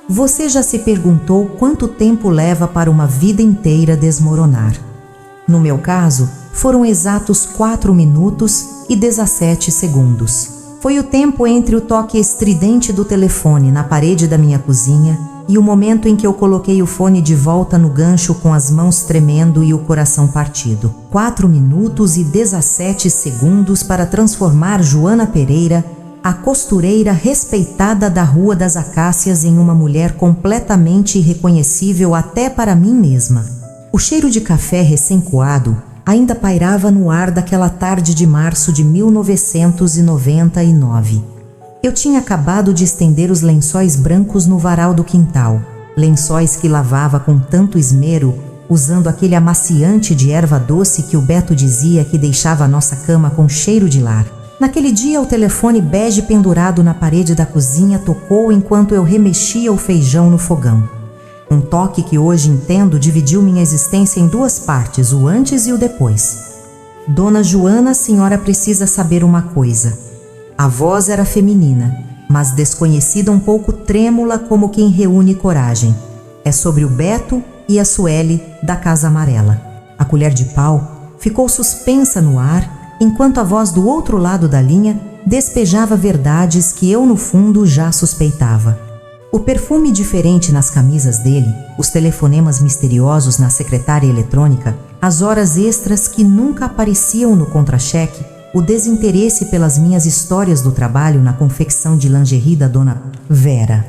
Você já se perguntou quanto tempo leva para uma vida inteira desmoronar? No meu caso, foram exatos 4 minutos e 17 segundos. Foi o tempo entre o toque estridente do telefone na parede da minha cozinha e o momento em que eu coloquei o fone de volta no gancho com as mãos tremendo e o coração partido. 4 minutos e 17 segundos para transformar Joana Pereira, a costureira respeitada da Rua das Acácias, em uma mulher completamente irreconhecível até para mim mesma. O cheiro de café recém-coado ainda pairava no ar daquela tarde de março de 1999. Eu tinha acabado de estender os lençóis brancos no varal do quintal, lençóis que lavava com tanto esmero, usando aquele amaciante de erva doce que o Beto dizia que deixava a nossa cama com cheiro de lar. Naquele dia, o telefone bege pendurado na parede da cozinha tocou enquanto eu remexia o feijão no fogão. Um toque que hoje entendo dividiu minha existência em 2 partes, o antes e o depois. Dona Joana, a senhora precisa saber uma coisa. A voz era feminina, mas desconhecida, um pouco trêmula, como quem reúne coragem. É sobre o Beto e a Sueli da Casa Amarela. A colher de pau ficou suspensa no ar, enquanto a voz do outro lado da linha despejava verdades que eu no fundo já suspeitava. O perfume diferente nas camisas dele, os telefonemas misteriosos na secretária eletrônica, as horas extras que nunca apareciam no contra-cheque, o desinteresse pelas minhas histórias do trabalho na confecção de lingerie da dona Vera.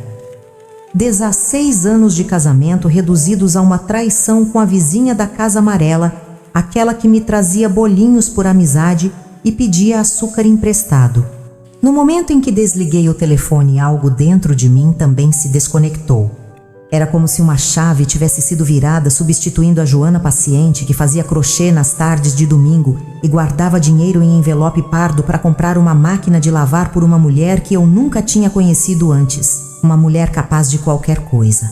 16 anos de casamento reduzidos a uma traição com a vizinha da Casa Amarela, aquela que me trazia bolinhos por amizade e pedia açúcar emprestado. No momento em que desliguei o telefone, algo dentro de mim também se desconectou. Era como se uma chave tivesse sido virada, substituindo a Joana paciente que fazia crochê nas tardes de domingo e guardava dinheiro em envelope pardo para comprar uma máquina de lavar por uma mulher que eu nunca tinha conhecido antes, uma mulher capaz de qualquer coisa.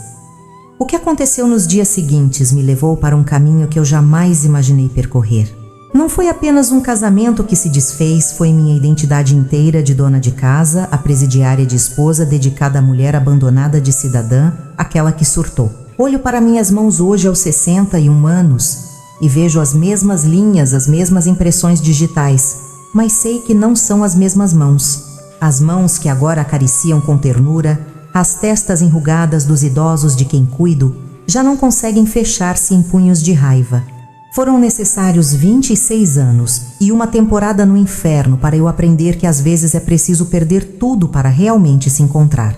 O que aconteceu nos dias seguintes me levou para um caminho que eu jamais imaginei percorrer. Não foi apenas um casamento que se desfez, foi minha identidade inteira de dona de casa, a presidiária de esposa dedicada à mulher abandonada de cidadã, aquela que surtou. Olho para minhas mãos hoje aos 61 anos e vejo as mesmas linhas, as mesmas impressões digitais, mas sei que não são as mesmas mãos. As mãos que agora acariciam com ternura, as testas enrugadas dos idosos de quem cuido, já não conseguem fechar-se em punhos de raiva. Foram necessários 26 anos e uma temporada no inferno para eu aprender que às vezes é preciso perder tudo para realmente se encontrar.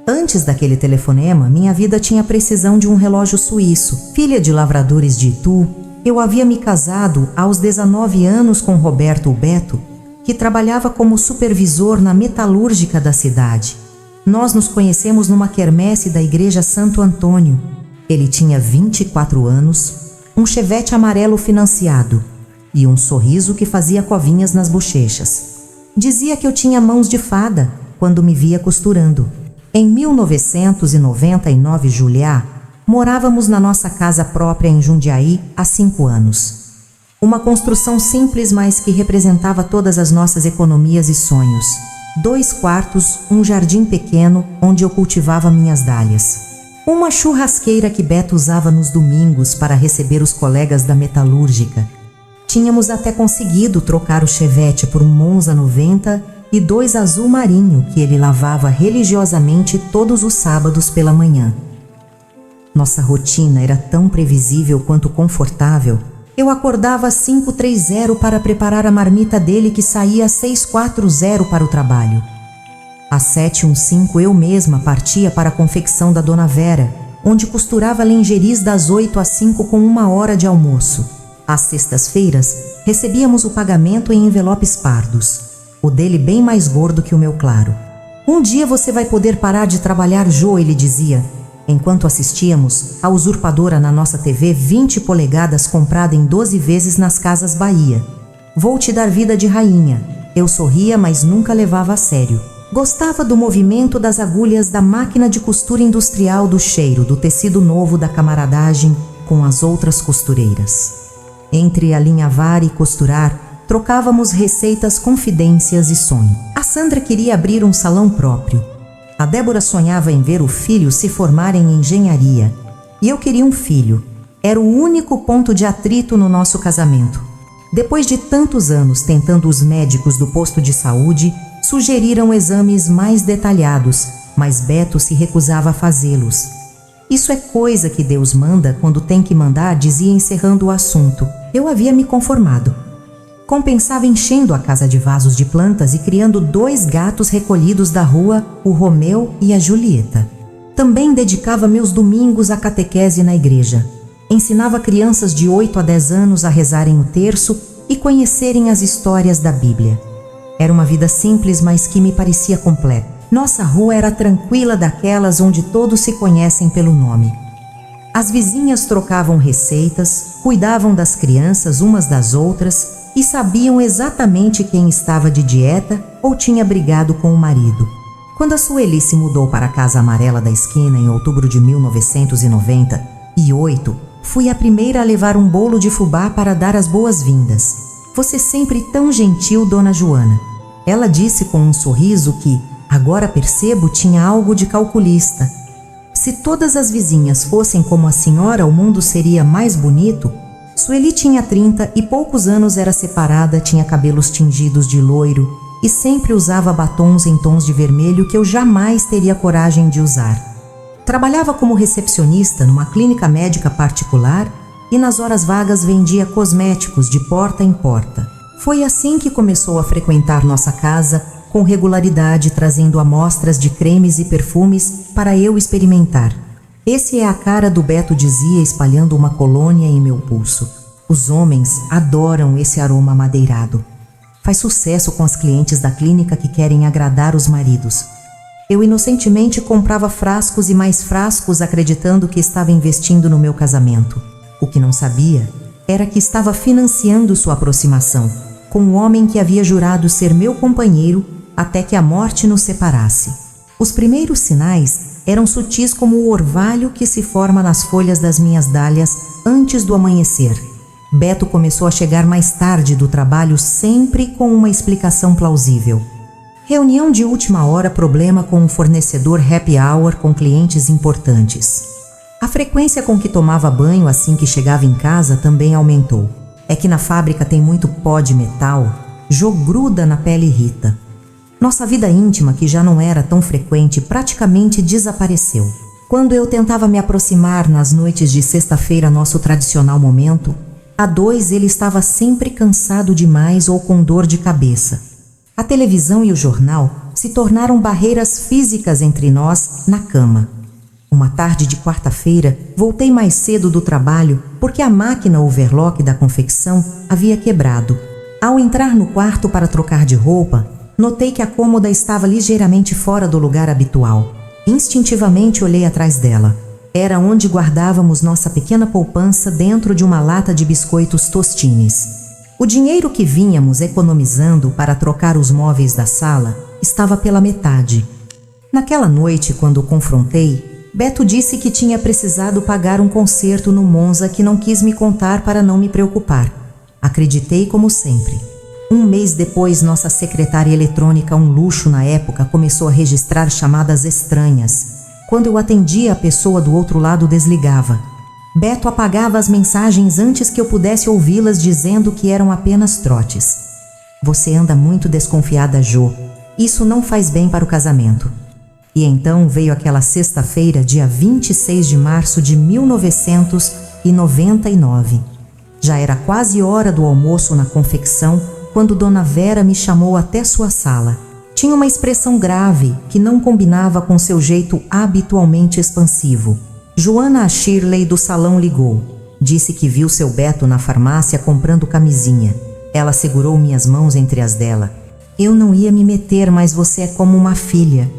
Antes daquele telefonema, minha vida tinha a precisão de um relógio suíço. Filha de lavradores de Itu, eu havia me casado aos 19 anos com Roberto Beto, que trabalhava como supervisor na metalúrgica da cidade. Nós nos conhecemos numa quermesse da Igreja Santo Antônio. Ele tinha 24 anos, um chevette amarelo financiado e um sorriso que fazia covinhas nas bochechas. Dizia que eu tinha mãos de fada quando me via costurando. Em 1999, Juliá, morávamos na nossa casa própria em Jundiaí há 5 anos. Uma construção simples, mas que representava todas as nossas economias e sonhos. 2 quartos, um jardim pequeno onde eu cultivava minhas dálias. Uma churrasqueira que Beto usava nos domingos para receber os colegas da metalúrgica. Tínhamos até conseguido trocar o Chevette por um Monza 90 e 2 azul marinho que ele lavava religiosamente todos os sábados pela manhã. Nossa rotina era tão previsível quanto confortável. Eu acordava às 5h30 para preparar a marmita dele que saía às 6h40 para o trabalho. Às 7h15 eu mesma partia para a confecção da dona Vera, onde costurava lingeries das 8 às 5 com 1 hora de almoço. Às sextas-feiras, recebíamos o pagamento em envelopes pardos, o dele bem mais gordo que o meu claro. Um dia você vai poder parar de trabalhar, Jo, ele dizia, enquanto assistíamos a Usurpadora na nossa TV 20 polegadas comprada em 12 vezes nas Casas Bahia. Vou te dar vida de rainha. Eu sorria, mas nunca levava a sério. Gostava do movimento das agulhas da máquina de costura industrial, do cheiro, do tecido novo, da camaradagem com as outras costureiras. Entre alinhavar e costurar, trocávamos receitas, confidências e sonho. A Sandra queria abrir um salão próprio. A Débora sonhava em ver o filho se formar em engenharia. E eu queria um filho. Era o único ponto de atrito no nosso casamento. Depois de tantos anos tentando, os médicos do posto de saúde sugeriram exames mais detalhados, mas Beto se recusava a fazê-los. Isso é coisa que Deus manda quando tem que mandar, dizia encerrando o assunto. Eu havia me conformado. Compensava enchendo a casa de vasos de plantas e criando 2 gatos recolhidos da rua, o Romeu e a Julieta. Também dedicava meus domingos à catequese na igreja. Ensinava crianças de 8 a 10 anos a rezarem o terço e conhecerem as histórias da Bíblia. Era uma vida simples, mas que me parecia completa. Nossa rua era tranquila, daquelas onde todos se conhecem pelo nome. As vizinhas trocavam receitas, cuidavam das crianças umas das outras e sabiam exatamente quem estava de dieta ou tinha brigado com o marido. Quando a Sueli se mudou para a casa amarela da esquina em outubro de 1998, fui a primeira a levar um bolo de fubá para dar as boas-vindas. Você sempre tão gentil, dona Joana. Ela disse com um sorriso que, agora percebo, tinha algo de calculista. Se todas as vizinhas fossem como a senhora, o mundo seria mais bonito. Sueli tinha 30 e poucos anos, era separada, tinha cabelos tingidos de loiro e sempre usava batons em tons de vermelho que eu jamais teria coragem de usar. Trabalhava como recepcionista numa clínica médica particular e nas horas vagas vendia cosméticos de porta em porta. Foi assim que começou a frequentar nossa casa com regularidade, trazendo amostras de cremes e perfumes para eu experimentar. Esse é a cara do Beto, dizia, espalhando uma colônia em meu pulso. Os homens adoram esse aroma amadeirado. Faz sucesso com as clientes da clínica que querem agradar os maridos. Eu inocentemente comprava frascos e mais frascos, acreditando que estava investindo no meu casamento. O que não sabia era que estava financiando sua aproximação com um homem que havia jurado ser meu companheiro até que a morte nos separasse. Os primeiros sinais eram sutis como o orvalho que se forma nas folhas das minhas dálias antes do amanhecer. Beto começou a chegar mais tarde do trabalho, sempre com uma explicação plausível. Reunião de última hora, problema com um fornecedor, happy hour com clientes importantes. A frequência com que tomava banho assim que chegava em casa também aumentou. É que na fábrica tem muito pó de metal, gruda na pele e irrita. Nossa vida íntima, que já não era tão frequente, praticamente desapareceu. Quando eu tentava me aproximar nas noites de sexta-feira, nosso tradicional momento, a 2 ele estava sempre cansado demais ou com dor de cabeça. A televisão e o jornal se tornaram barreiras físicas entre nós na cama. Uma tarde de quarta-feira, voltei mais cedo do trabalho porque a máquina overlock da confecção havia quebrado. Ao entrar no quarto para trocar de roupa, notei que a cômoda estava ligeiramente fora do lugar habitual. Instintivamente olhei atrás dela. Era onde guardávamos nossa pequena poupança, dentro de uma lata de biscoitos Tostines. O dinheiro que vínhamos economizando para trocar os móveis da sala estava pela metade. Naquela noite, quando o confrontei, Beto disse que tinha precisado pagar um concerto no Monza que não quis me contar para não me preocupar. Acreditei como sempre. Um mês depois, nossa secretária eletrônica, um luxo na época, começou a registrar chamadas estranhas. Quando eu atendia, a pessoa do outro lado desligava. Beto apagava as mensagens antes que eu pudesse ouvi-las, dizendo que eram apenas trotes. Você anda muito desconfiada, Jo. Isso não faz bem para o casamento. E então veio aquela sexta-feira, dia 26 de março de 1999. Já era quase hora do almoço na confecção, quando Dona Vera me chamou até sua sala. Tinha uma expressão grave que não combinava com seu jeito habitualmente expansivo. Joana Shirley do salão ligou. Disse que viu seu Beto na farmácia comprando camisinha. Ela segurou minhas mãos entre as dela. Eu não ia me meter, mas você é como uma filha.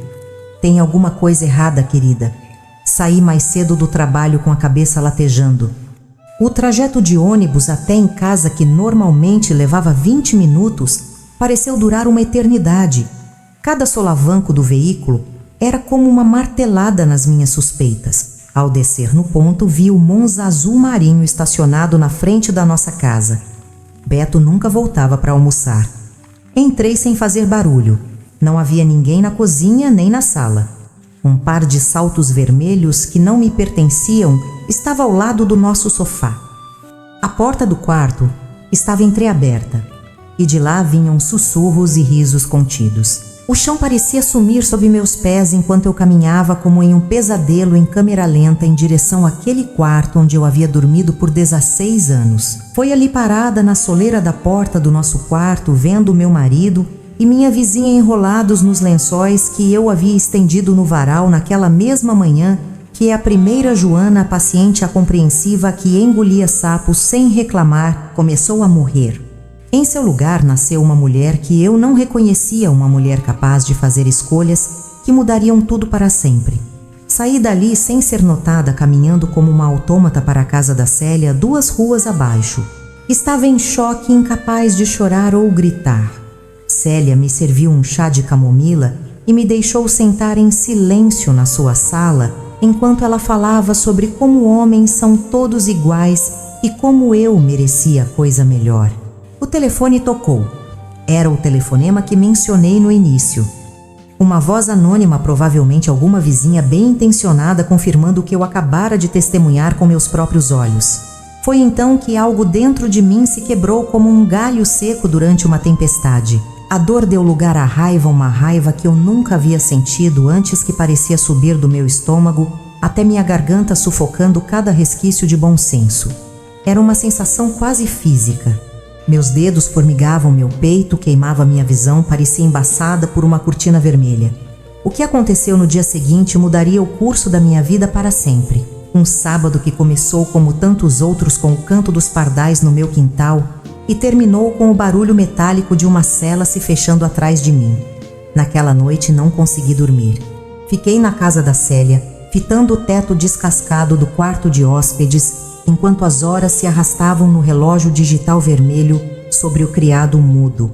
Tem alguma coisa errada, querida. Saí mais cedo do trabalho com a cabeça latejando. O trajeto de ônibus até em casa, que normalmente levava 20 minutos, pareceu durar uma eternidade. Cada solavanco do veículo era como uma martelada nas minhas suspeitas. Ao descer no ponto, vi o Monza azul marinho estacionado na frente da nossa casa. Beto nunca voltava para almoçar. Entrei sem fazer barulho. Não havia ninguém na cozinha nem na sala. Um par de saltos vermelhos que não me pertenciam estava ao lado do nosso sofá. A porta do quarto estava entreaberta e de lá vinham sussurros e risos contidos. O chão parecia sumir sob meus pés enquanto eu caminhava como em um pesadelo em câmera lenta em direção àquele quarto onde eu havia dormido por 16 anos. Foi ali parada na soleira da porta do nosso quarto, vendo meu marido e minha vizinha enrolados nos lençóis que eu havia estendido no varal naquela mesma manhã que a primeira Joana, a paciente e a compreensiva que engolia sapos sem reclamar, começou a morrer. Em seu lugar nasceu uma mulher que eu não reconhecia, uma mulher capaz de fazer escolhas que mudariam tudo para sempre. Saí dali sem ser notada, caminhando como uma autômata para a casa da Célia, 2 ruas abaixo. Estava em choque, incapaz de chorar ou gritar. Célia me serviu um chá de camomila e me deixou sentar em silêncio na sua sala, enquanto ela falava sobre como homens são todos iguais e como eu merecia coisa melhor. O telefone tocou. Era o telefonema que mencionei no início. Uma voz anônima, provavelmente alguma vizinha bem intencionada, confirmando o que eu acabara de testemunhar com meus próprios olhos. Foi então que algo dentro de mim se quebrou como um galho seco durante uma tempestade. A dor deu lugar à raiva, uma raiva que eu nunca havia sentido antes, que parecia subir do meu estômago até minha garganta, sufocando cada resquício de bom senso. Era uma sensação quase física. Meus dedos formigavam meu peito, queimava minha visão, parecia embaçada por uma cortina vermelha. O que aconteceu no dia seguinte mudaria o curso da minha vida para sempre. Um sábado que começou como tantos outros com o canto dos pardais no meu quintal e terminou com o barulho metálico de uma cela se fechando atrás de mim. Naquela noite não consegui dormir. Fiquei na casa da Célia, fitando o teto descascado do quarto de hóspedes, enquanto as horas se arrastavam no relógio digital vermelho sobre o criado mudo.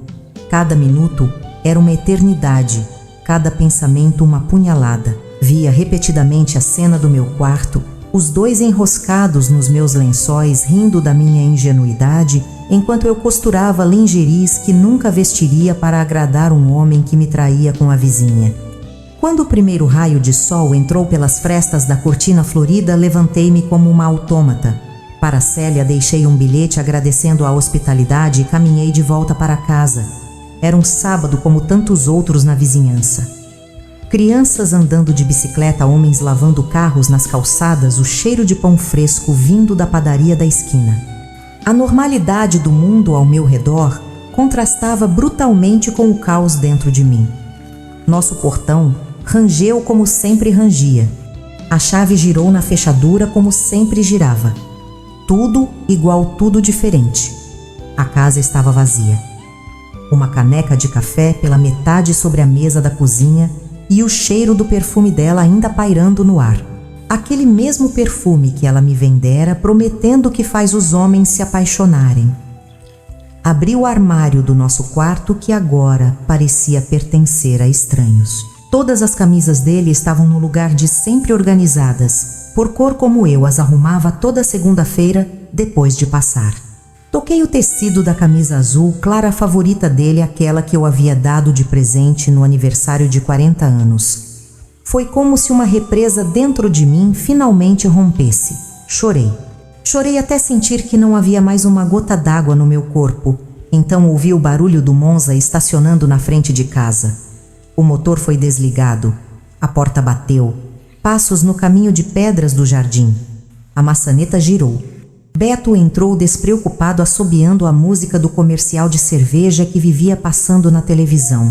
Cada minuto era uma eternidade, cada pensamento uma punhalada. Via repetidamente a cena do meu quarto, os 2 enroscados nos meus lençóis, rindo da minha ingenuidade, enquanto eu costurava lingeries que nunca vestiria para agradar um homem que me traía com a vizinha. Quando o primeiro raio de sol entrou pelas frestas da cortina florida, levantei-me como uma autômata. Para Célia deixei um bilhete agradecendo a hospitalidade e caminhei de volta para casa. Era um sábado como tantos outros na vizinhança. Crianças andando de bicicleta, homens lavando carros nas calçadas, o cheiro de pão fresco vindo da padaria da esquina. A normalidade do mundo ao meu redor contrastava brutalmente com o caos dentro de mim. Nosso portão rangeu como sempre rangia. A chave girou na fechadura como sempre girava. Tudo igual, tudo diferente. A casa estava vazia. Uma caneca de café pela metade sobre a mesa da cozinha e o cheiro do perfume dela ainda pairando no ar. Aquele mesmo perfume que ela me vendera, prometendo que faz os homens se apaixonarem. Abri o armário do nosso quarto, que agora parecia pertencer a estranhos. Todas as camisas dele estavam no lugar de sempre organizadas, por cor, como eu as arrumava toda segunda-feira depois de passar. Toquei o tecido da camisa azul clara favorita dele, aquela que eu havia dado de presente no aniversário de 40 anos. Foi como se uma represa dentro de mim finalmente rompesse. Chorei. Chorei até sentir que não havia mais uma gota d'água no meu corpo. Então ouvi o barulho do Monza estacionando na frente de casa. O motor foi desligado. A porta bateu. Passos no caminho de pedras do jardim. A maçaneta girou. Beto entrou despreocupado, assobiando a música do comercial de cerveja que vivia passando na televisão.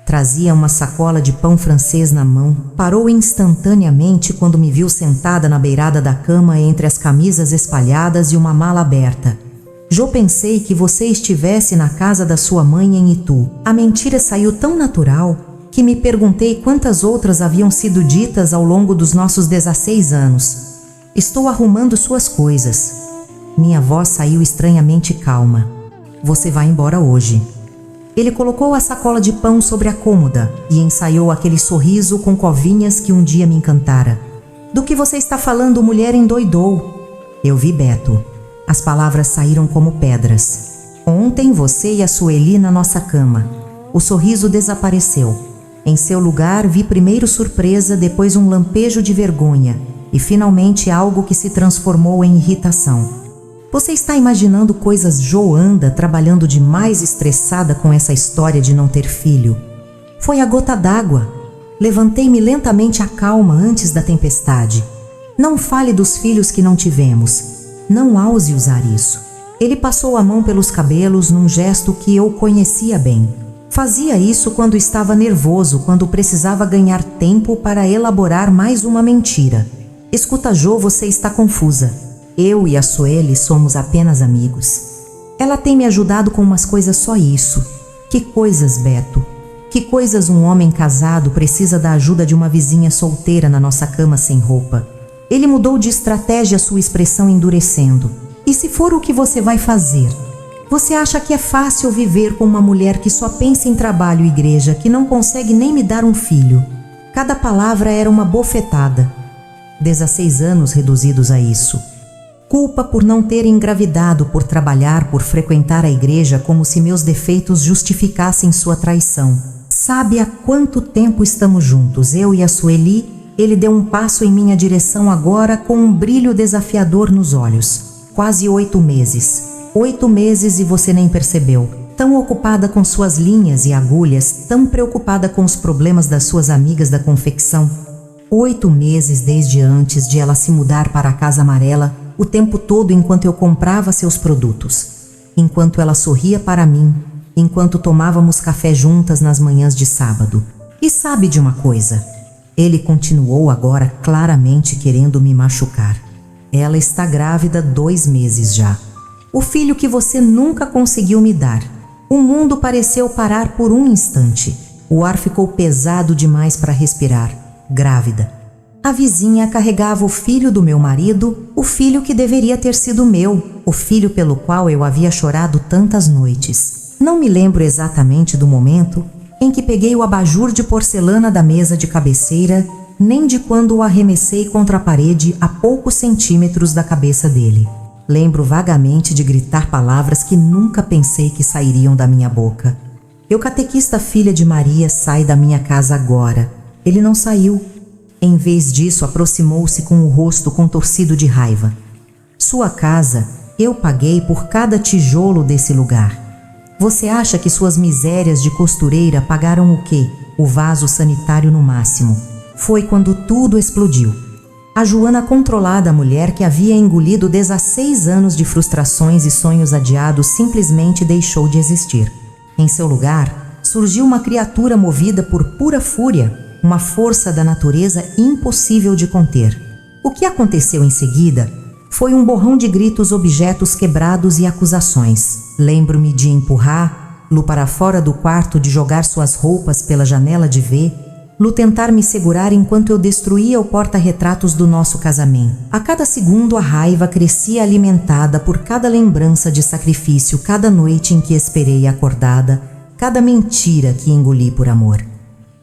Trazia uma sacola de pão francês na mão. Parou instantaneamente quando me viu sentada na beirada da cama entre as camisas espalhadas e uma mala aberta. "Jô, pensei que você estivesse na casa da sua mãe em Itu." A mentira saiu tão natural que me perguntei quantas outras haviam sido ditas ao longo dos nossos 16 anos. "Estou arrumando suas coisas." Minha voz saiu estranhamente calma. "Você vai embora hoje." Ele colocou a sacola de pão sobre a cômoda e ensaiou aquele sorriso com covinhas que um dia me encantara. "Do que você está falando, mulher?" endoidou. Eu vi Beto. As palavras saíram como pedras. "Ontem você e a Sueli na nossa cama." O sorriso desapareceu. Em seu lugar, vi primeiro surpresa, depois um lampejo de vergonha e finalmente algo que se transformou em irritação. Você está imaginando coisas Joanda trabalhando demais, estressada com essa história de não ter filho? Foi a gota d'água. Levantei-me lentamente a calma antes da tempestade. Não fale dos filhos que não tivemos. Não ouse usar isso. Ele passou a mão pelos cabelos num gesto que eu conhecia bem. Fazia isso quando estava nervoso, quando precisava ganhar tempo para elaborar mais uma mentira. Escuta, Jo, você está confusa. Eu e a Sueli somos apenas amigos. Ela tem me ajudado com umas coisas, só isso. Que coisas, Beto? Que coisas um homem casado precisa da ajuda de uma vizinha solteira na nossa cama sem roupa? Ele mudou de estratégia, sua expressão endurecendo. E se for o que você vai fazer? Você acha que é fácil viver com uma mulher que só pensa em trabalho e igreja, que não consegue nem me dar um filho? Cada palavra era uma bofetada. 16 anos reduzidos a isso. Culpa por não ter engravidado, por trabalhar, por frequentar a igreja, como se meus defeitos justificassem sua traição. Sabe há quanto tempo estamos juntos, eu e a Sueli? Ele deu um passo em minha direção agora com um brilho desafiador nos olhos. Quase 8 meses. 8 meses e você nem percebeu. Tão ocupada com suas linhas e agulhas, tão preocupada com os problemas das suas amigas da confecção. 8 meses desde antes de ela se mudar para a Casa Amarela, o tempo todo enquanto eu comprava seus produtos. Enquanto ela sorria para mim, enquanto tomávamos café juntas nas manhãs de sábado. E sabe de uma coisa? Ele continuou agora claramente querendo me machucar. Ela está grávida 2 meses já. O filho que você nunca conseguiu me dar. O mundo pareceu parar por um instante. O ar ficou pesado demais para respirar. Grávida. A vizinha carregava o filho do meu marido, o filho que deveria ter sido meu, o filho pelo qual eu havia chorado tantas noites. Não me lembro exatamente do momento em que peguei o abajur de porcelana da mesa de cabeceira, nem de quando o arremessei contra a parede a poucos centímetros da cabeça dele. Lembro vagamente de gritar palavras que nunca pensei que sairiam da minha boca. Eu, catequista filha de Maria, sai da minha casa agora. Ele não saiu. Em vez disso, aproximou-se com o rosto contorcido de raiva. Sua casa, eu paguei por cada tijolo desse lugar. Você acha que suas misérias de costureira pagaram o quê? O vaso sanitário no máximo. Foi quando tudo explodiu. A Joana controlada, a mulher que havia engolido 16 anos de frustrações e sonhos adiados, simplesmente deixou de existir. Em seu lugar, surgiu uma criatura movida por pura fúria, uma força da natureza impossível de conter. O que aconteceu em seguida foi um borrão de gritos, objetos quebrados e acusações. Lembro-me de empurrar-lo para fora do quarto, de jogar suas roupas pela janela de ver-lo tentar me segurar enquanto eu destruía o porta-retratos do nosso casamento. A cada segundo a raiva crescia, alimentada por cada lembrança de sacrifício, cada noite em que esperei acordada, cada mentira que engoli por amor.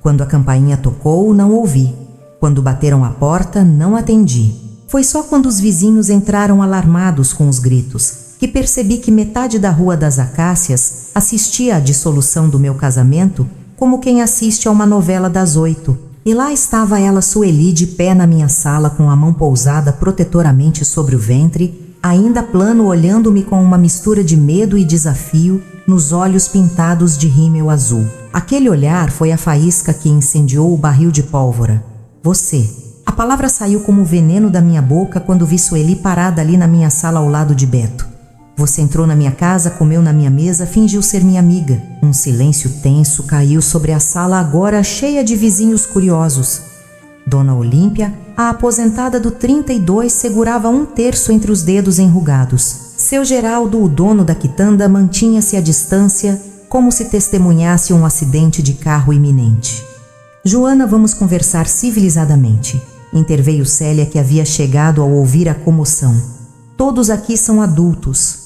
Quando a campainha tocou, não ouvi. Quando bateram à porta, não atendi. Foi só quando os vizinhos entraram alarmados com os gritos que percebi que metade da Rua das Acácias assistia à dissolução do meu casamento como quem assiste a uma novela das 8. E lá estava ela, Sueli, de pé na minha sala, com a mão pousada protetoramente sobre o ventre, ainda plano, olhando-me com uma mistura de medo e desafio nos olhos pintados de rímel azul. Aquele olhar foi a faísca que incendiou o barril de pólvora. Você. A palavra saiu como veneno da minha boca quando vi Sueli parada ali na minha sala ao lado de Beto. Você entrou na minha casa, comeu na minha mesa, fingiu ser minha amiga. Um silêncio tenso caiu sobre a sala, agora cheia de vizinhos curiosos. Dona Olímpia, a aposentada do 32, segurava 1/3 entre os dedos enrugados. Seu Geraldo, o dono da quitanda, mantinha-se à distância, como se testemunhasse um acidente de carro iminente. Joana, vamos conversar civilizadamente. Interveio Célia, que havia chegado ao ouvir a comoção. Todos aqui são adultos.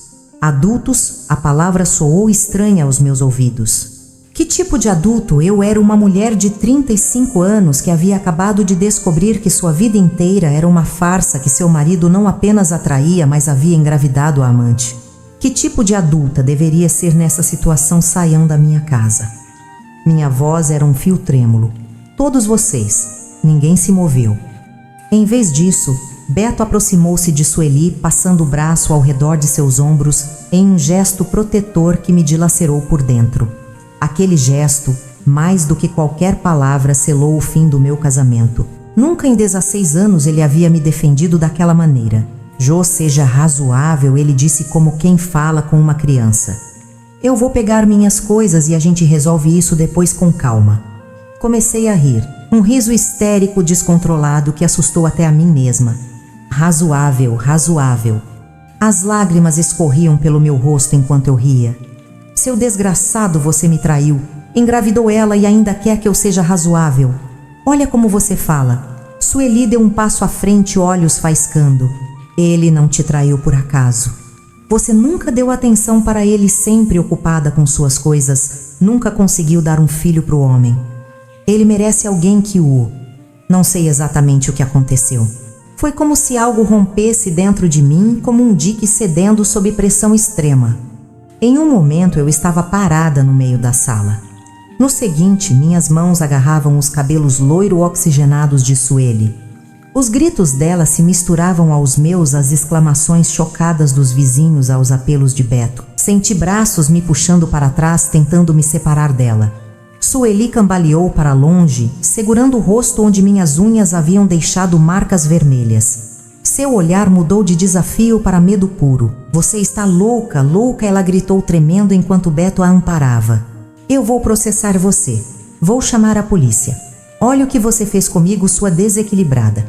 Adultos, a palavra soou estranha aos meus ouvidos. Que tipo de adulto? Eu era uma mulher de 35 anos que havia acabado de descobrir que sua vida inteira era uma farsa, que seu marido não apenas a traía, mas havia engravidado a amante. Que tipo de adulta deveria ser nessa situação? Saiam da minha casa. Minha voz era um fio trêmulo. Todos vocês. Ninguém se moveu. Em vez disso, Beto aproximou-se de Sueli, passando o braço ao redor de seus ombros em um gesto protetor que me dilacerou por dentro. Aquele gesto, mais do que qualquer palavra, selou o fim do meu casamento. Nunca em 16 anos ele havia me defendido daquela maneira. Jô, seja razoável, ele disse como quem fala com uma criança. Eu vou pegar minhas coisas e a gente resolve isso depois com calma. Comecei a rir, um riso histérico descontrolado que assustou até a mim mesma. Razoável, razoável. As lágrimas escorriam pelo meu rosto enquanto eu ria. Seu desgraçado, você me traiu, engravidou ela e ainda quer que eu seja razoável. Olha como você fala. Sueli deu um passo à frente, olhos faiscando. Ele não te traiu por acaso. Você nunca deu atenção para ele, sempre ocupada com suas coisas, nunca conseguiu dar um filho para o homem. Ele merece alguém que o... Não sei exatamente o que aconteceu. Foi como se algo rompesse dentro de mim, como um dique cedendo sob pressão extrema. Em um momento eu estava parada no meio da sala. No seguinte, minhas mãos agarravam os cabelos loiro-oxigenados de Sueli. Os gritos dela se misturavam aos meus, às exclamações chocadas dos vizinhos, aos apelos de Beto. Senti braços me puxando para trás, tentando me separar dela. Sueli cambaleou para longe, segurando o rosto onde minhas unhas haviam deixado marcas vermelhas. Seu olhar mudou de desafio para medo puro. Você está louca, louca, ela gritou tremendo enquanto Beto a amparava. Eu vou processar você. Vou chamar a polícia. Olha o que você fez comigo, sua desequilibrada.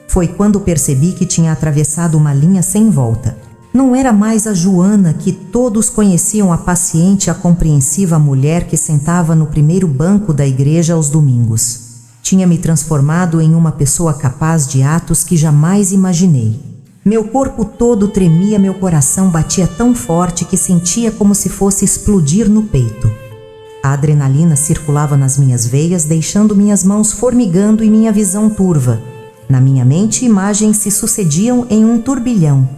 Foi quando percebi que tinha atravessado uma linha sem volta. Não era mais a Joana que todos conheciam, a paciente, a compreensiva mulher que sentava no primeiro banco da igreja aos domingos. Tinha me transformado em uma pessoa capaz de atos que jamais imaginei. Meu corpo todo tremia, meu coração batia tão forte que sentia como se fosse explodir no peito. A adrenalina circulava nas minhas veias, deixando minhas mãos formigando e minha visão turva. Na minha mente, imagens se sucediam em um turbilhão.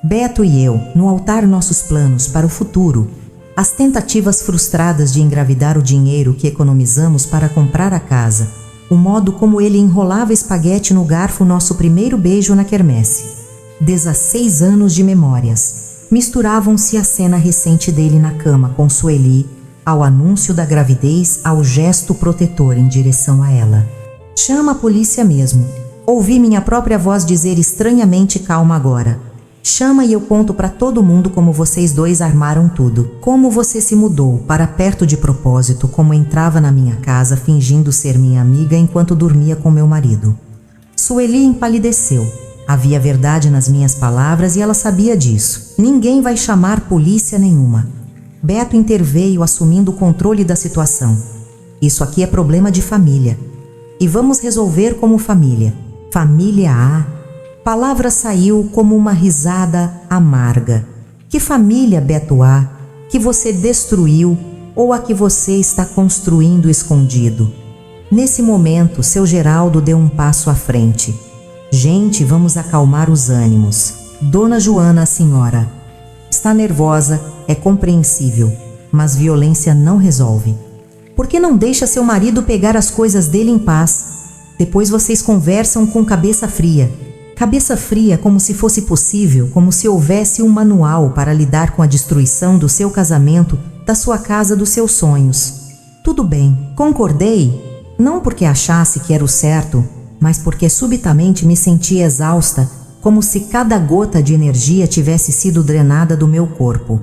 Beto e eu, no altar, nossos planos para o futuro. As tentativas frustradas de engravidar, o dinheiro que economizamos para comprar a casa. O modo como ele enrolava espaguete no garfo, nosso primeiro beijo na quermesse. 16 anos de memórias. Misturavam-se a cena recente dele na cama com Sueli, ao anúncio da gravidez, ao gesto protetor em direção a ela. Chama a polícia mesmo. Ouvi minha própria voz dizer estranhamente calma agora. Chama e eu conto para todo mundo como vocês dois armaram tudo. Como você se mudou para perto de propósito, como entrava na minha casa fingindo ser minha amiga enquanto dormia com meu marido. Sueli empalideceu. Havia verdade nas minhas palavras e ela sabia disso. Ninguém vai chamar polícia nenhuma. Beto interveio, assumindo o controle da situação. Isso aqui é problema de família. E vamos resolver como família. Família A. Palavra saiu como uma risada amarga. Que família, Beto A, que você destruiu ou a que você está construindo escondido? Nesse momento, seu Geraldo deu um passo à frente. Gente, vamos acalmar os ânimos. Dona Joana, a senhora está nervosa, é compreensível, mas violência não resolve. Por que não deixa seu marido pegar as coisas dele em paz? Depois vocês conversam com cabeça fria. Cabeça fria, como se fosse possível, como se houvesse um manual para lidar com a destruição do seu casamento, da sua casa, dos seus sonhos. Tudo bem, concordei, não porque achasse que era o certo, mas porque subitamente me senti exausta, como se cada gota de energia tivesse sido drenada do meu corpo.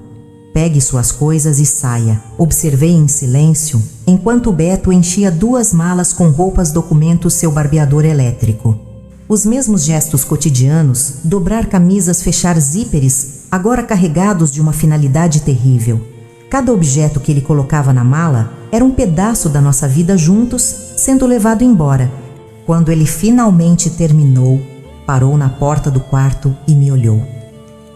Pegue suas coisas e saia. Observei em silêncio, enquanto Beto enchia 2 malas com roupas, documentos, seu barbeador elétrico. Os mesmos gestos cotidianos, dobrar camisas, fechar zíperes, agora carregados de uma finalidade terrível. Cada objeto que ele colocava na mala era um pedaço da nossa vida juntos, sendo levado embora. Quando ele finalmente terminou, parou na porta do quarto e me olhou.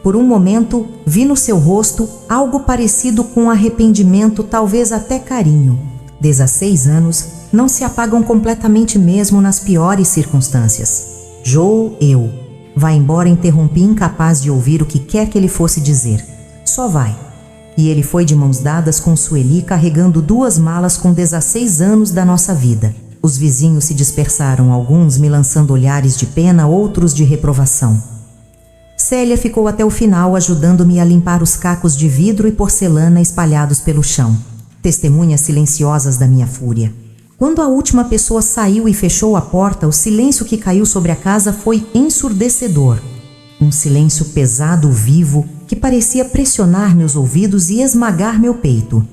Por um momento, vi no seu rosto algo parecido com arrependimento, talvez até carinho. 16 anos não se apagam completamente mesmo nas piores circunstâncias. Joe, eu. Vai embora, interrompi, incapaz de ouvir o que quer que ele fosse dizer. Só vai. E ele foi de mãos dadas com Sueli carregando 2 malas com 16 anos da nossa vida. Os vizinhos se dispersaram, alguns me lançando olhares de pena, outros de reprovação. Célia ficou até o final ajudando-me a limpar os cacos de vidro e porcelana espalhados pelo chão, testemunhas silenciosas da minha fúria. Quando a última pessoa saiu e fechou a porta, o silêncio que caiu sobre a casa foi ensurdecedor. Um silêncio pesado, vivo, que parecia pressionar meus ouvidos e esmagar meu peito.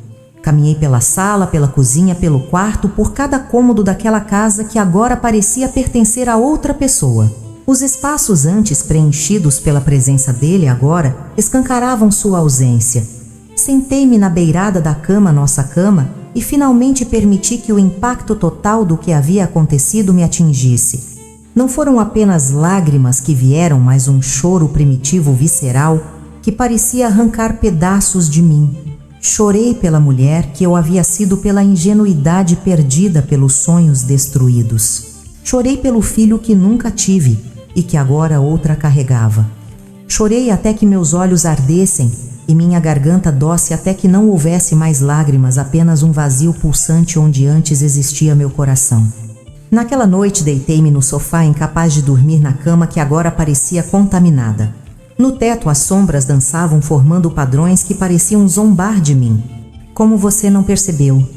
Caminhei pela sala, pela cozinha, pelo quarto, por cada cômodo daquela casa que agora parecia pertencer a outra pessoa. Os espaços antes preenchidos pela presença dele agora escancaravam sua ausência. Sentei-me na beirada da cama, nossa cama, e finalmente permiti que o impacto total do que havia acontecido me atingisse. Não foram apenas lágrimas que vieram, mas um choro primitivo visceral que parecia arrancar pedaços de mim. Chorei pela mulher que eu havia sido, pela ingenuidade perdida, pelos sonhos destruídos. Chorei pelo filho que nunca tive e que agora outra carregava. Chorei até que meus olhos ardessem e minha garganta doce, até que não houvesse mais lágrimas, apenas um vazio pulsante onde antes existia meu coração. Naquela noite deitei-me no sofá, incapaz de dormir na cama que agora parecia contaminada. No teto as sombras dançavam, formando padrões que pareciam zombar de mim. Como você não percebeu?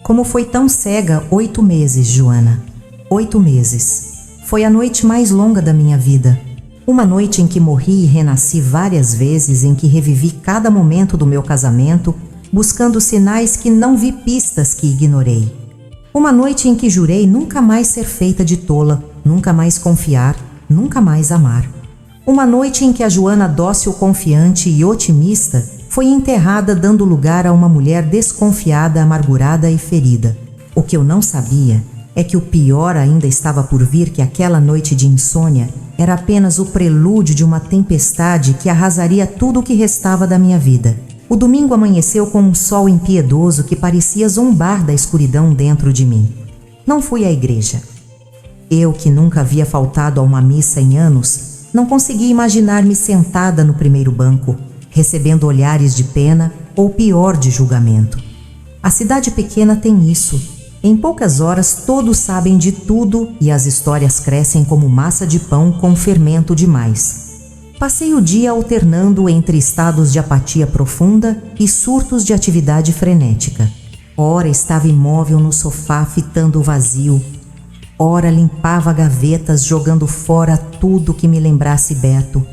Como foi tão cega? 8 meses, Joana. 8 meses. Foi a noite mais longa da minha vida. Uma noite em que morri e renasci várias vezes, em que revivi cada momento do meu casamento, buscando sinais que não vi, pistas que ignorei. Uma noite em que jurei nunca mais ser feita de tola, nunca mais confiar, nunca mais amar. Uma noite em que a Joana dócil, confiante e otimista foi enterrada, dando lugar a uma mulher desconfiada, amargurada e ferida. O que eu não sabia é que o pior ainda estava por vir, que aquela noite de insônia era apenas o prelúdio de uma tempestade que arrasaria tudo o que restava da minha vida. O domingo amanheceu com um sol impiedoso que parecia zombar da escuridão dentro de mim. Não fui à igreja. Eu, que nunca havia faltado a uma missa em anos, não consegui imaginar-me sentada no primeiro banco, recebendo olhares de pena ou pior, de julgamento. A cidade pequena tem isso. Em poucas horas todos sabem de tudo e as histórias crescem como massa de pão com fermento demais. Passei o dia alternando entre estados de apatia profunda e surtos de atividade frenética. Ora estava imóvel no sofá fitando o vazio, ora limpava gavetas jogando fora tudo que me lembrasse Beto.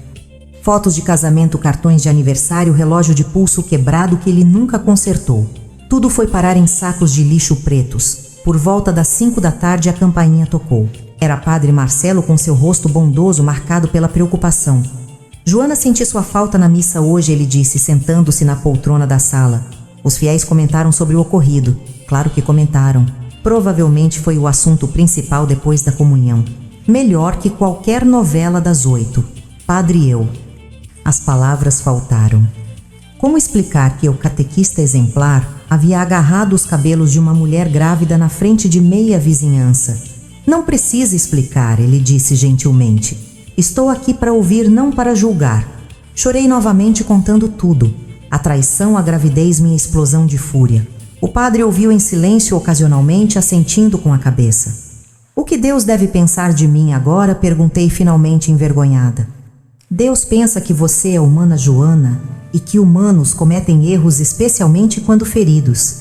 Fotos de casamento, cartões de aniversário, relógio de pulso quebrado que ele nunca consertou. Tudo foi parar em sacos de lixo pretos. Por volta das 5 da tarde a campainha tocou. Era Padre Marcelo com seu rosto bondoso marcado pela preocupação. Joana, senti sua falta na missa hoje, ele disse, sentando-se na poltrona da sala. Os fiéis comentaram sobre o ocorrido. Claro que comentaram. Provavelmente foi o assunto principal depois da comunhão. Melhor que qualquer novela das 8. Padre e eu. As palavras faltaram. Como explicar que o catequista exemplar havia agarrado os cabelos de uma mulher grávida na frente de meia vizinhança? Não precisa explicar, ele disse gentilmente. Estou aqui para ouvir, não para julgar. Chorei novamente contando tudo. A traição, a gravidez, minha explosão de fúria. O padre ouviu em silêncio, ocasionalmente assentindo com a cabeça. O que Deus deve pensar de mim agora? Perguntei finalmente envergonhada. Deus pensa que você é humana, Joana, e que humanos cometem erros, especialmente quando feridos.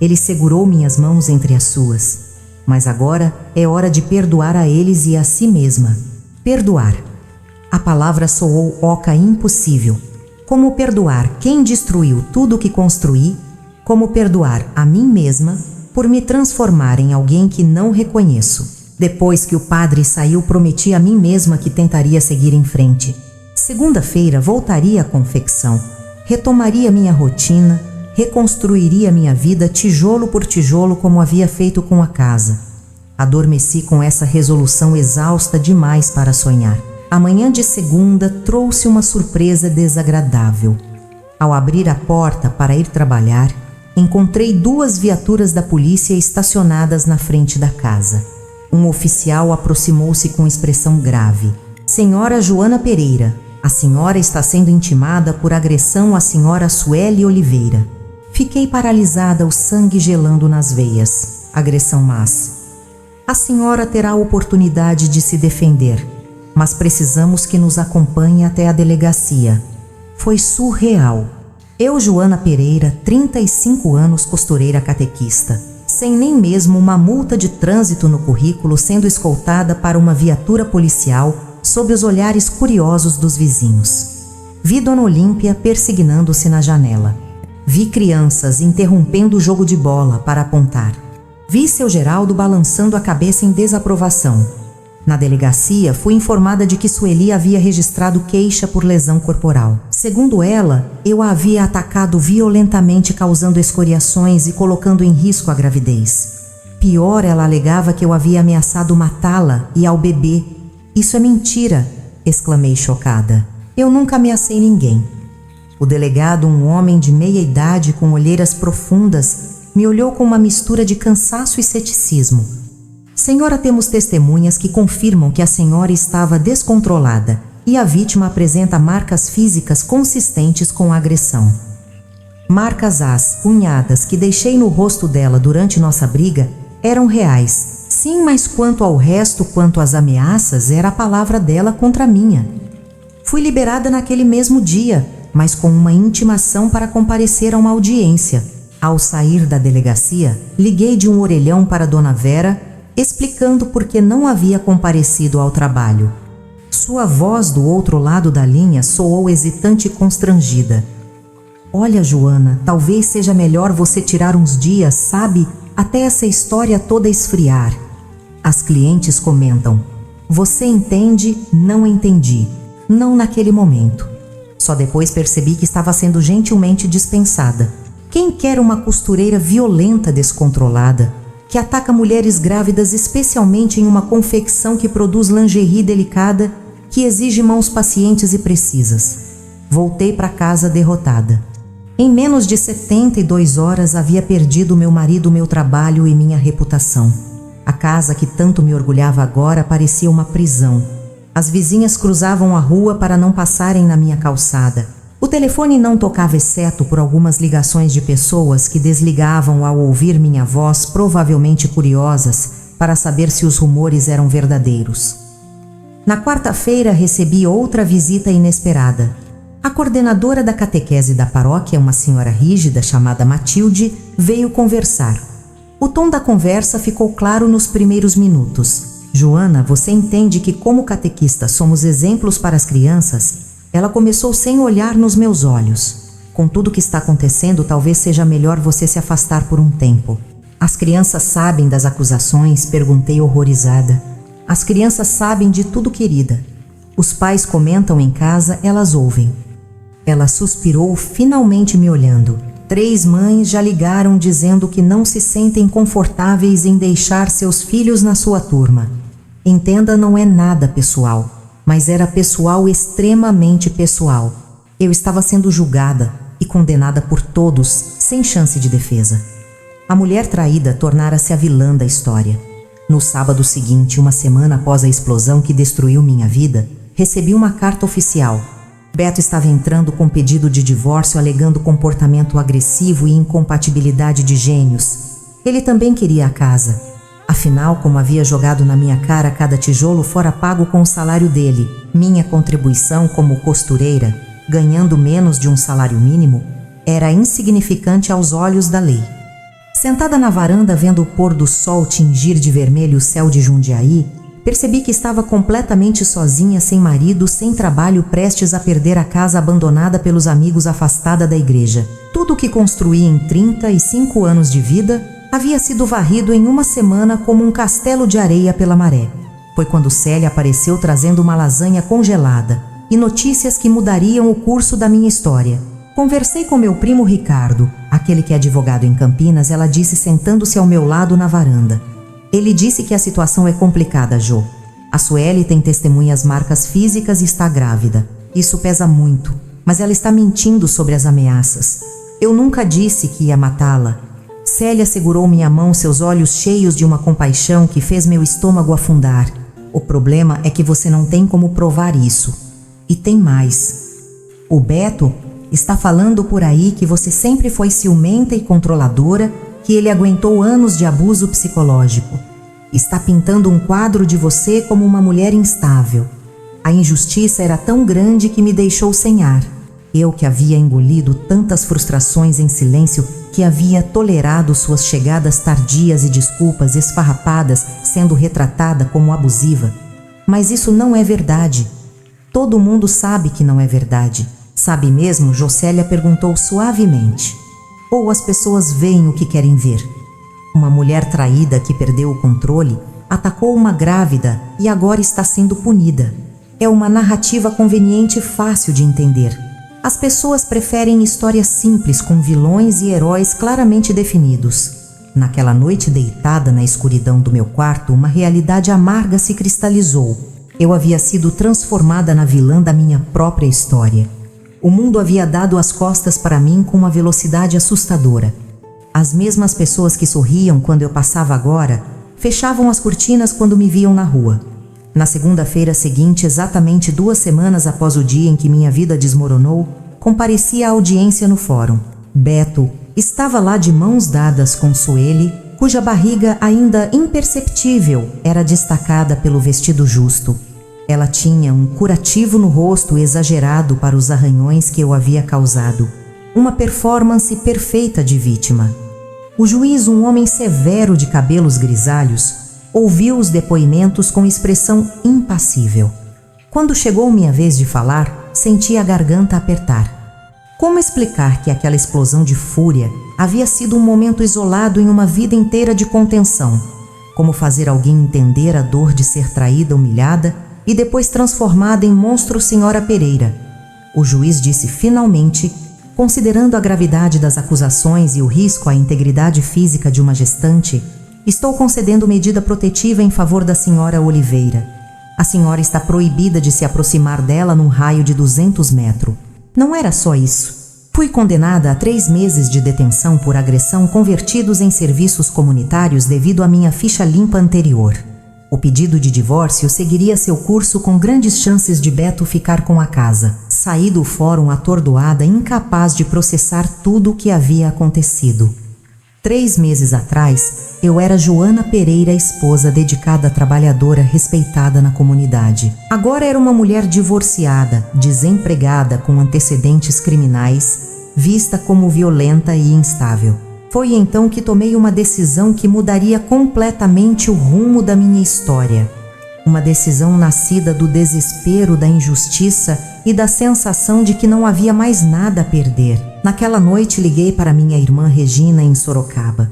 Ele segurou minhas mãos entre as suas. Mas agora é hora de perdoar a eles e a si mesma. Perdoar. A palavra soou oca, impossível. Como perdoar quem destruiu tudo o que construí? Como perdoar a mim mesma por me transformar em alguém que não reconheço? Depois que o padre saiu, prometi a mim mesma que tentaria seguir em frente. Segunda-feira voltaria à confecção, retomaria minha rotina, reconstruiria minha vida tijolo por tijolo como havia feito com a casa. Adormeci com essa resolução exausta demais para sonhar. A manhã de segunda trouxe uma surpresa desagradável. Ao abrir a porta para ir trabalhar, encontrei 2 viaturas da polícia estacionadas na frente da casa. Um oficial aproximou-se com expressão grave. Senhora Joana Pereira, A senhora está sendo intimada por agressão à senhora Sueli Oliveira. Fiquei paralisada, o sangue gelando nas veias. Agressão mas. A senhora terá a oportunidade de se defender, mas precisamos que nos acompanhe até a delegacia. Foi surreal. Eu, Joana Pereira, 35 anos, costureira catequista, sem nem mesmo uma multa de trânsito no currículo, sendo escoltada para uma viatura policial sob os olhares curiosos dos vizinhos. Vi Dona Olímpia persignando-se na janela. Vi crianças interrompendo o jogo de bola para apontar. Vi seu Geraldo balançando a cabeça em desaprovação. Na delegacia, fui informada de que Sueli havia registrado queixa por lesão corporal. Segundo ela, eu a havia atacado violentamente, causando escoriações e colocando em risco a gravidez. Pior, ela alegava que eu havia ameaçado matá-la e ao bebê. Isso é mentira, exclamei chocada. Eu nunca ameacei ninguém. O delegado, um homem de meia idade com olheiras profundas, me olhou com uma mistura de cansaço e ceticismo. Senhora, temos testemunhas que confirmam que a senhora estava descontrolada e a vítima apresenta marcas físicas consistentes com a agressão. Marcas unhadas que deixei no rosto dela durante nossa briga eram reais. Sim, mas quanto ao resto, quanto às ameaças, era a palavra dela contra a minha. Fui liberada naquele mesmo dia, mas com uma intimação para comparecer a uma audiência. Ao sair da delegacia, liguei de um orelhão para Dona Vera, explicando por que não havia comparecido ao trabalho. Sua voz do outro lado da linha soou hesitante e constrangida. Olha, Joana, talvez seja melhor você tirar uns dias, sabe, até essa história toda esfriar. As clientes comentam: você entende? Não entendi. Não naquele momento. Só depois percebi que estava sendo gentilmente dispensada. Quem quer uma costureira violenta, descontrolada, que ataca mulheres grávidas, especialmente em uma confecção que produz lingerie delicada, que exige mãos pacientes e precisas? Voltei para casa derrotada. Em menos de 72 horas havia perdido meu marido, meu trabalho e minha reputação. A casa que tanto me orgulhava agora parecia uma prisão. As vizinhas cruzavam a rua para não passarem na minha calçada. O telefone não tocava, exceto por algumas ligações de pessoas que desligavam ao ouvir minha voz, provavelmente curiosas, para saber se os rumores eram verdadeiros. Na quarta-feira recebi outra visita inesperada. A coordenadora da catequese da paróquia, uma senhora rígida chamada Matilde, veio conversar. O tom da conversa ficou claro nos primeiros minutos. Joana, você entende que como catequista somos exemplos para as crianças? Ela começou sem olhar nos meus olhos. Com tudo que está acontecendo, talvez seja melhor você se afastar por um tempo. As crianças sabem das acusações? Perguntei horrorizada. As crianças sabem de tudo, querida. Os pais comentam em casa, elas ouvem. Ela suspirou, finalmente me olhando. 3 mães já ligaram dizendo que não se sentem confortáveis em deixar seus filhos na sua turma. Entenda, não é nada pessoal. Mas era pessoal, extremamente pessoal. Eu estava sendo julgada e condenada por todos, sem chance de defesa. A mulher traída tornara-se a vilã da história. No sábado seguinte, uma semana após a explosão que destruiu minha vida, recebi uma carta oficial. Beto estava entrando com pedido de divórcio, alegando comportamento agressivo e incompatibilidade de gênios. Ele também queria a casa. Afinal, como havia jogado na minha cara, cada tijolo fora pago com o salário dele. Minha contribuição como costureira, ganhando menos de um salário mínimo, era insignificante aos olhos da lei. Sentada na varanda vendo o pôr do sol tingir de vermelho o céu de Jundiaí, percebi que estava completamente sozinha, sem marido, sem trabalho, prestes a perder a casa abandonada pelos amigos, afastada da igreja. Tudo o que construí em 35 anos de vida havia sido varrido em uma semana como um castelo de areia pela maré. Foi quando Célia apareceu trazendo uma lasanha congelada e notícias que mudariam o curso da minha história. Conversei com meu primo Ricardo, aquele que é advogado em Campinas, ela disse, sentando-se ao meu lado na varanda. Ele disse que a situação é complicada, Jô. A Sueli tem testemunhas, marcas físicas e está grávida. Isso pesa muito, mas ela está mentindo sobre as ameaças. Eu nunca disse que ia matá-la. Célia segurou minha mão, seus olhos cheios de uma compaixão que fez meu estômago afundar. O problema é que você não tem como provar isso. E tem mais. O Beto está falando por aí que você sempre foi ciumenta e controladora, que ele aguentou anos de abuso psicológico. Está pintando um quadro de você como uma mulher instável. A injustiça era tão grande que me deixou sem ar. Eu que havia engolido tantas frustrações em silêncio, que havia tolerado suas chegadas tardias e desculpas esfarrapadas, sendo retratada como abusiva. Mas isso não é verdade. Todo mundo sabe que não é verdade. Sabe mesmo? Jocélia perguntou suavemente. Ou as pessoas veem o que querem ver? Uma mulher traída que perdeu o controle, atacou uma grávida e agora está sendo punida. É uma narrativa conveniente e fácil de entender. As pessoas preferem histórias simples com vilões e heróis claramente definidos. Naquela noite deitada na escuridão do meu quarto, uma realidade amarga se cristalizou. Eu havia sido transformada na vilã da minha própria história. O mundo havia dado as costas para mim com uma velocidade assustadora. As mesmas pessoas que sorriam quando eu passava agora, fechavam as cortinas quando me viam na rua. Na segunda-feira seguinte, exatamente 2 semanas após o dia em que minha vida desmoronou, compareci à audiência no fórum. Beto estava lá de mãos dadas com Sueli, cuja barriga ainda imperceptível era destacada pelo vestido justo. Ela tinha um curativo no rosto exagerado para os arranhões que eu havia causado. Uma performance perfeita de vítima. O juiz, um homem severo de cabelos grisalhos, ouviu os depoimentos com expressão impassível. Quando chegou minha vez de falar, senti a garganta apertar. Como explicar que aquela explosão de fúria havia sido um momento isolado em uma vida inteira de contenção? Como fazer alguém entender a dor de ser traída, humilhada e depois transformada em monstro Senhora Pereira? O juiz disse finalmente, considerando a gravidade das acusações e o risco à integridade física de uma gestante, estou concedendo medida protetiva em favor da senhora Oliveira. A senhora está proibida de se aproximar dela num raio de 200 metros. Não era só isso. Fui condenada a 3 meses de detenção por agressão convertidos em serviços comunitários devido à minha ficha limpa anterior. O pedido de divórcio seguiria seu curso com grandes chances de Beto ficar com a casa. Saí do fórum atordoada, incapaz de processar tudo o que havia acontecido. 3 meses atrás, eu era Joana Pereira, esposa dedicada, trabalhadora, respeitada na comunidade. Agora era uma mulher divorciada, desempregada, com antecedentes criminais, vista como violenta e instável. Foi então que tomei uma decisão que mudaria completamente o rumo da minha história. Uma decisão nascida do desespero, da injustiça e da sensação de que não havia mais nada a perder. Naquela noite liguei para minha irmã Regina em Sorocaba.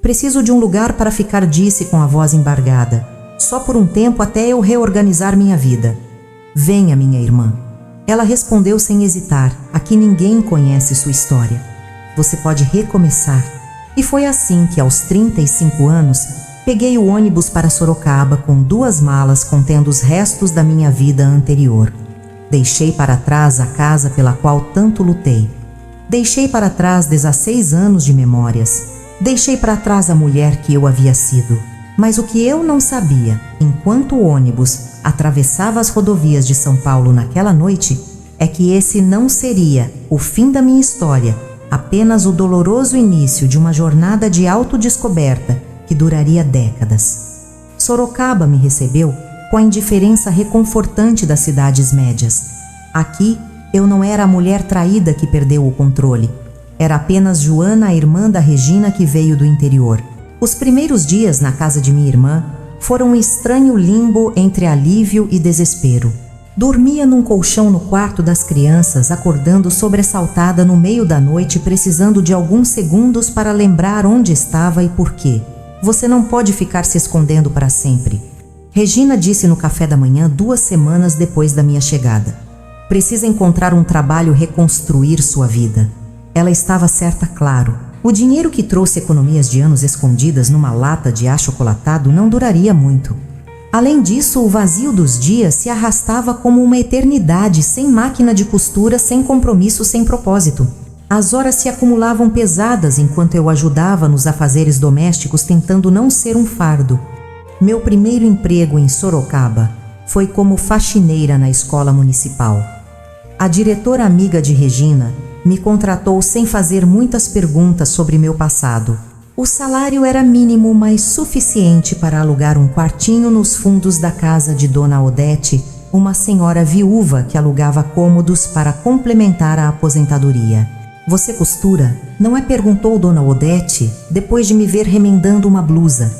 Preciso de um lugar para ficar, disse com a voz embargada. Só por um tempo até eu reorganizar minha vida. Venha, minha irmã. Ela respondeu sem hesitar. Aqui ninguém conhece sua história. Você pode recomeçar. E foi assim que, aos 35 anos, peguei o ônibus para Sorocaba com 2 malas contendo os restos da minha vida anterior. Deixei para trás a casa pela qual tanto lutei. Deixei para trás 16 anos de memórias. Deixei para trás a mulher que eu havia sido. Mas o que eu não sabia, enquanto o ônibus atravessava as rodovias de São Paulo naquela noite, é que esse não seria o fim da minha história, apenas o doloroso início de uma jornada de autodescoberta que duraria décadas. Sorocaba me recebeu com a indiferença reconfortante das cidades médias. Aqui, eu não era a mulher traída que perdeu o controle. Era apenas Joana, a irmã da Regina, que veio do interior. Os primeiros dias na casa de minha irmã foram um estranho limbo entre alívio e desespero. Dormia num colchão no quarto das crianças, acordando sobressaltada no meio da noite, precisando de alguns segundos para lembrar onde estava e por quê. Você não pode ficar se escondendo para sempre. Regina disse no café da manhã 2 semanas depois da minha chegada. Precisa encontrar um trabalho, reconstruir sua vida. Ela estava certa, claro. O dinheiro que trouxe economias de anos escondidas numa lata de achocolatado não duraria muito. Além disso, o vazio dos dias se arrastava como uma eternidade, sem máquina de costura, sem compromisso, sem propósito. As horas se acumulavam pesadas enquanto eu ajudava nos afazeres domésticos, tentando não ser um fardo. Meu primeiro emprego em Sorocaba foi como faxineira na escola municipal. A diretora amiga de Regina me contratou sem fazer muitas perguntas sobre meu passado. O salário era mínimo, mas suficiente para alugar um quartinho nos fundos da casa de Dona Odete, uma senhora viúva que alugava cômodos para complementar a aposentadoria. "Você costura?" "Não é?", perguntou Dona Odete, depois de me ver remendando uma blusa.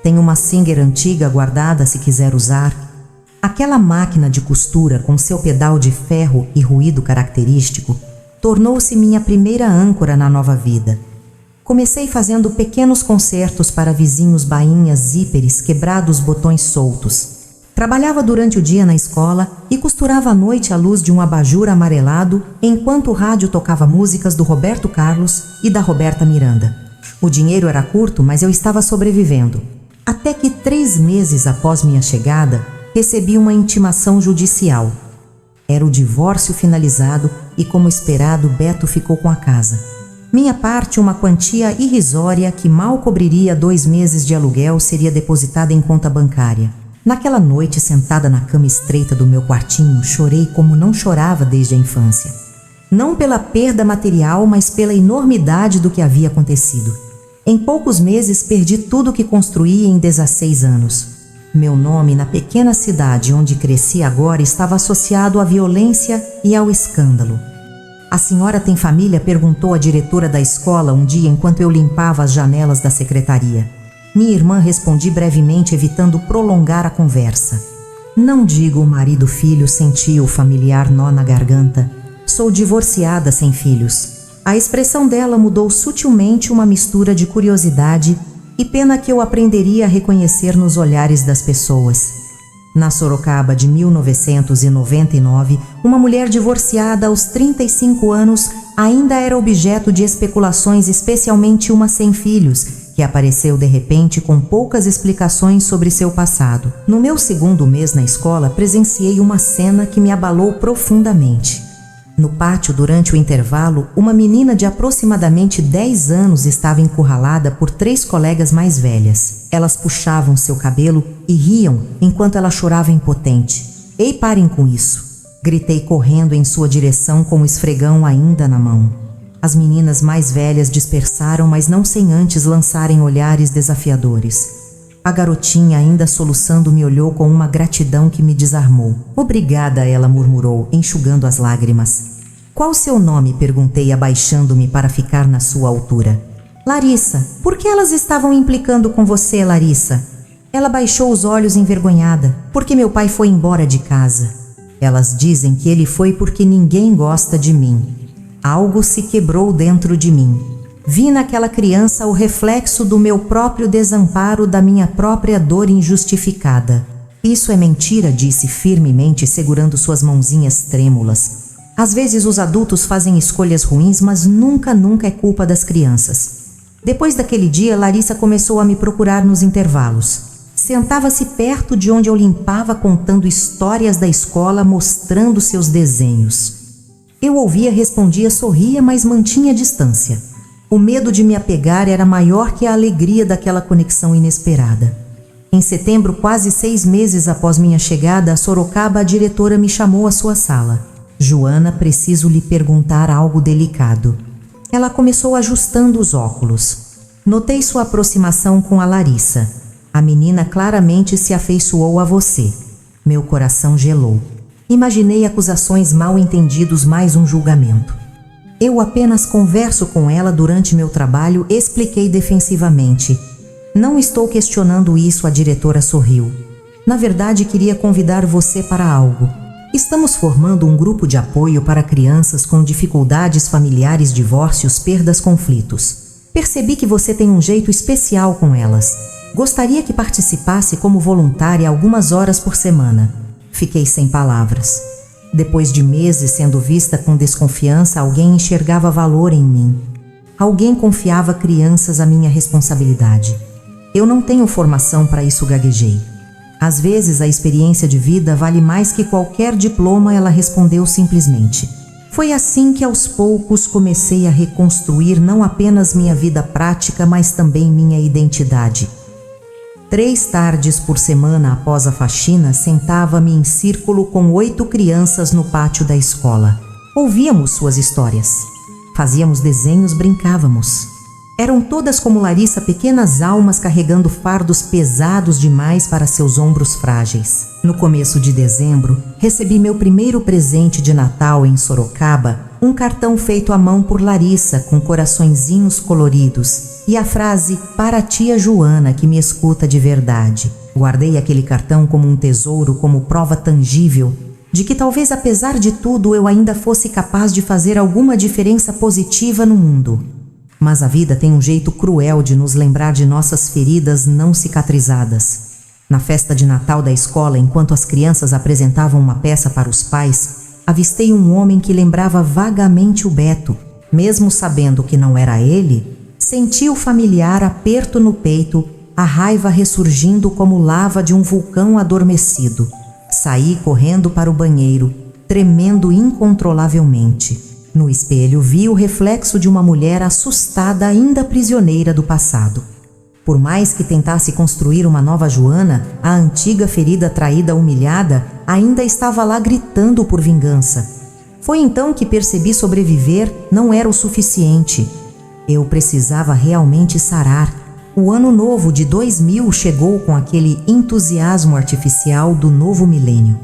"Tem uma Singer antiga guardada se quiser usar." Aquela máquina de costura com seu pedal de ferro e ruído característico tornou-se minha primeira âncora na nova vida. Comecei fazendo pequenos concertos para vizinhos, bainhas, zíperes, quebrados, botões soltos. Trabalhava durante o dia na escola e costurava à noite à luz de um abajur amarelado, enquanto o rádio tocava músicas do Roberto Carlos e da Roberta Miranda. O dinheiro era curto, mas eu estava sobrevivendo. Até que 3 meses após minha chegada, recebi uma intimação judicial. Era o divórcio finalizado e, como esperado, Beto ficou com a casa. Minha parte, uma quantia irrisória que mal cobriria 2 meses de aluguel, seria depositada em conta bancária. Naquela noite, sentada na cama estreita do meu quartinho, chorei como não chorava desde a infância. Não pela perda material, mas pela enormidade do que havia acontecido. Em poucos meses, perdi tudo o que construí em 16 anos. Meu nome na pequena cidade onde cresci agora estava associado à violência e ao escândalo. "A senhora tem família?", perguntou a diretora da escola um dia enquanto eu limpava as janelas da secretaria. Minha irmã, respondi brevemente, evitando prolongar a conversa. "Não digo o marido, filho", senti o familiar nó na garganta. "Sou divorciada sem filhos." A expressão dela mudou sutilmente, uma mistura de curiosidade e pena que eu aprenderia a reconhecer nos olhares das pessoas. Na Sorocaba de 1999, uma mulher divorciada aos 35 anos ainda era objeto de especulações, especialmente uma sem filhos, que apareceu de repente com poucas explicações sobre seu passado. No meu 2º mês na escola, presenciei uma cena que me abalou profundamente. No pátio, durante o intervalo, uma menina de aproximadamente 10 anos estava encurralada por 3 colegas mais velhas. Elas puxavam seu cabelo e riam enquanto ela chorava impotente. "Ei, parem com isso!" Gritei, correndo em sua direção com o esfregão ainda na mão. As meninas mais velhas dispersaram, mas não sem antes lançarem olhares desafiadores. A garotinha, ainda soluçando, me olhou com uma gratidão que me desarmou. "Obrigada", ela murmurou, enxugando as lágrimas. "Qual seu nome?", perguntei, abaixando-me para ficar na sua altura. "Larissa." "Por que elas estavam implicando com você, Larissa?" Ela baixou os olhos envergonhada. "Porque meu pai foi embora de casa." "Elas dizem que ele foi porque ninguém gosta de mim." Algo se quebrou dentro de mim. Vi naquela criança o reflexo do meu próprio desamparo, da minha própria dor injustificada. "Isso é mentira", disse firmemente, segurando suas mãozinhas trêmulas. "Às vezes os adultos fazem escolhas ruins, mas nunca é culpa das crianças." Depois daquele dia, Larissa começou a me procurar nos intervalos. Sentava-se perto de onde eu limpava, contando histórias da escola, mostrando seus desenhos. Eu ouvia, respondia, sorria, mas mantinha distância. O medo de me apegar era maior que a alegria daquela conexão inesperada. Em setembro, quase 6 meses após minha chegada a Sorocaba, a diretora me chamou à sua sala. "Joana, preciso lhe perguntar algo delicado." Ela começou ajustando os óculos. Notei sua aproximação com a Larissa. "A menina claramente se afeiçoou a você." Meu coração gelou. Imaginei acusações, mal entendidos, mais um julgamento. "Eu apenas converso com ela durante meu trabalho", expliquei defensivamente. "Não estou questionando isso", a diretora sorriu. "Na verdade, queria convidar você para algo. Estamos formando um grupo de apoio para crianças com dificuldades familiares, divórcios, perdas, conflitos. Percebi que você tem um jeito especial com elas. Gostaria que participasse como voluntária algumas horas por semana." Fiquei sem palavras. Depois de meses sendo vista com desconfiança, alguém enxergava valor em mim. Alguém confiava crianças à minha responsabilidade. "Eu não tenho formação para isso", gaguejei. "Às vezes a experiência de vida vale mais que qualquer diploma", ela respondeu simplesmente. Foi assim que aos poucos comecei a reconstruir não apenas minha vida prática, mas também minha identidade. 3 tardes por semana após a faxina, sentava-me em círculo com 8 crianças no pátio da escola. Ouvíamos suas histórias. Fazíamos desenhos, brincávamos. Eram todas como Larissa, pequenas almas carregando fardos pesados demais para seus ombros frágeis. No começo de dezembro, recebi meu primeiro presente de Natal em Sorocaba, um cartão feito à mão por Larissa com coraçõezinhos coloridos e a frase "Para a tia Joana que me escuta de verdade". Guardei aquele cartão como um tesouro, como prova tangível de que talvez apesar de tudo eu ainda fosse capaz de fazer alguma diferença positiva no mundo. Mas a vida tem um jeito cruel de nos lembrar de nossas feridas não cicatrizadas. Na festa de Natal da escola, enquanto as crianças apresentavam uma peça para os pais, avistei um homem que lembrava vagamente o Beto. Mesmo sabendo que não era ele, senti o familiar aperto no peito, a raiva ressurgindo como lava de um vulcão adormecido. Saí correndo para o banheiro, tremendo incontrolavelmente. No espelho vi o reflexo de uma mulher assustada, ainda prisioneira do passado. Por mais que tentasse construir uma nova Joana, a antiga ferida traída, humilhada, ainda estava lá gritando por vingança. Foi então que percebi sobreviver não era o suficiente. Eu precisava realmente sarar. O ano novo de 2000 chegou com aquele entusiasmo artificial do novo milênio.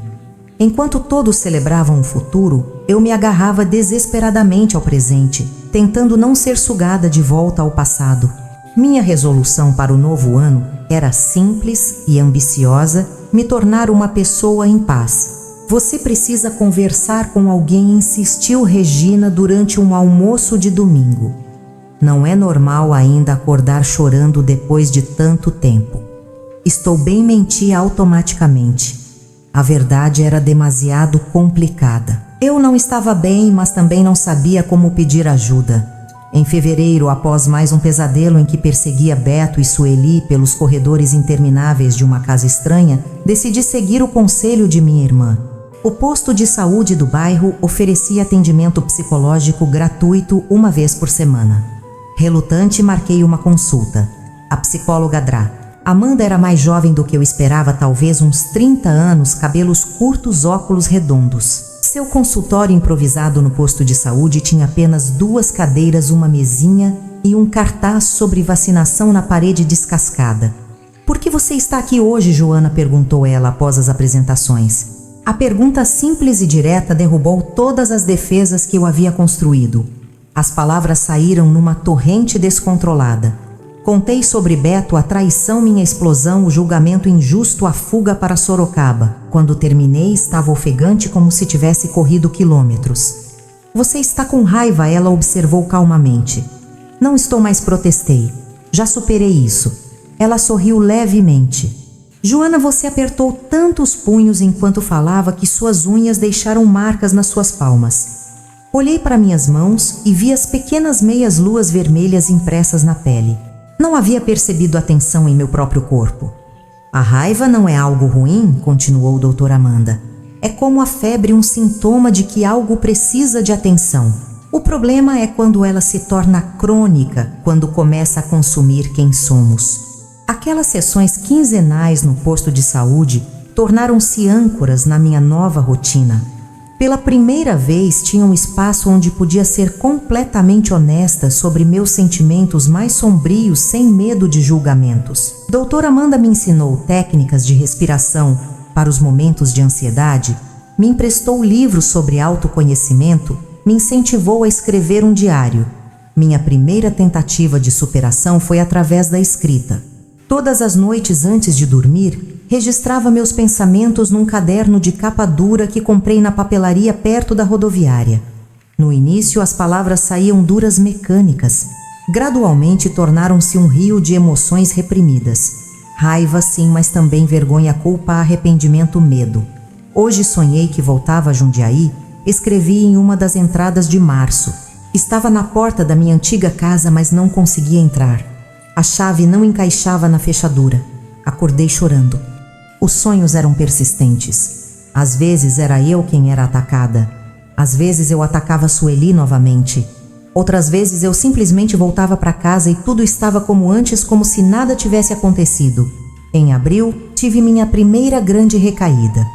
Enquanto todos celebravam o futuro, eu me agarrava desesperadamente ao presente, tentando não ser sugada de volta ao passado. Minha resolução para o novo ano era simples e ambiciosa: me tornar uma pessoa em paz. Você precisa conversar com alguém, insistiu Regina durante um almoço de domingo. Não é normal ainda acordar chorando depois de tanto tempo. Estou bem, menti automaticamente. A verdade era demasiado complicada. Eu não estava bem, mas também não sabia como pedir ajuda. Em fevereiro, após mais um pesadelo em que perseguia Beto e Sueli pelos corredores intermináveis de uma casa estranha, decidi seguir o conselho de minha irmã. O posto de saúde do bairro oferecia atendimento psicológico gratuito uma vez por semana. Relutante, marquei uma consulta. A psicóloga Dra. Amanda era mais jovem do que eu esperava, talvez uns 30 anos, cabelos curtos, óculos redondos. Seu consultório improvisado no posto de saúde tinha apenas 2 cadeiras, uma mesinha e um cartaz sobre vacinação na parede descascada. "Por que você está aqui hoje, Joana?", perguntou ela após as apresentações. A pergunta simples e direta derrubou todas as defesas que eu havia construído. As palavras saíram numa torrente descontrolada. Contei sobre Beto, a traição, minha explosão, o julgamento injusto, a fuga para Sorocaba. Quando terminei, estava ofegante como se tivesse corrido quilômetros. "Você está com raiva?", ela observou calmamente. "Não estou mais", protestei. "Já superei isso." Ela sorriu levemente. "Joana, você apertou tanto os punhos enquanto falava que suas unhas deixaram marcas nas suas palmas." Olhei para minhas mãos e vi as pequenas meias luas vermelhas impressas na pele. Não havia percebido a tensão em meu próprio corpo. "A raiva não é algo ruim", continuou doutora Amanda. "É como a febre, um sintoma de que algo precisa de atenção. O problema é quando ela se torna crônica, quando começa a consumir quem somos." Aquelas sessões quinzenais no posto de saúde tornaram-se âncoras na minha nova rotina. Pela primeira vez tinha um espaço onde podia ser completamente honesta sobre meus sentimentos mais sombrios sem medo de julgamentos. Doutora Amanda me ensinou técnicas de respiração para os momentos de ansiedade, me emprestou livros sobre autoconhecimento, me incentivou a escrever um diário. Minha primeira tentativa de superação foi através da escrita. Todas as noites antes de dormir, registrava meus pensamentos num caderno de capa dura que comprei na papelaria perto da rodoviária. No início, as palavras saíam duras, mecânicas. Gradualmente, tornaram-se um rio de emoções reprimidas. Raiva, sim, mas também vergonha, culpa, arrependimento, medo. Hoje sonhei que voltava a Jundiaí, escrevi em uma das entradas de março. Estava na porta da minha antiga casa, mas não conseguia entrar. A chave não encaixava na fechadura. Acordei chorando. Os sonhos eram persistentes. Às vezes era eu quem era atacada. Às vezes eu atacava Sueli novamente. Outras vezes eu simplesmente voltava para casa e tudo estava como antes, como se nada tivesse acontecido. Em abril, tive minha primeira grande recaída.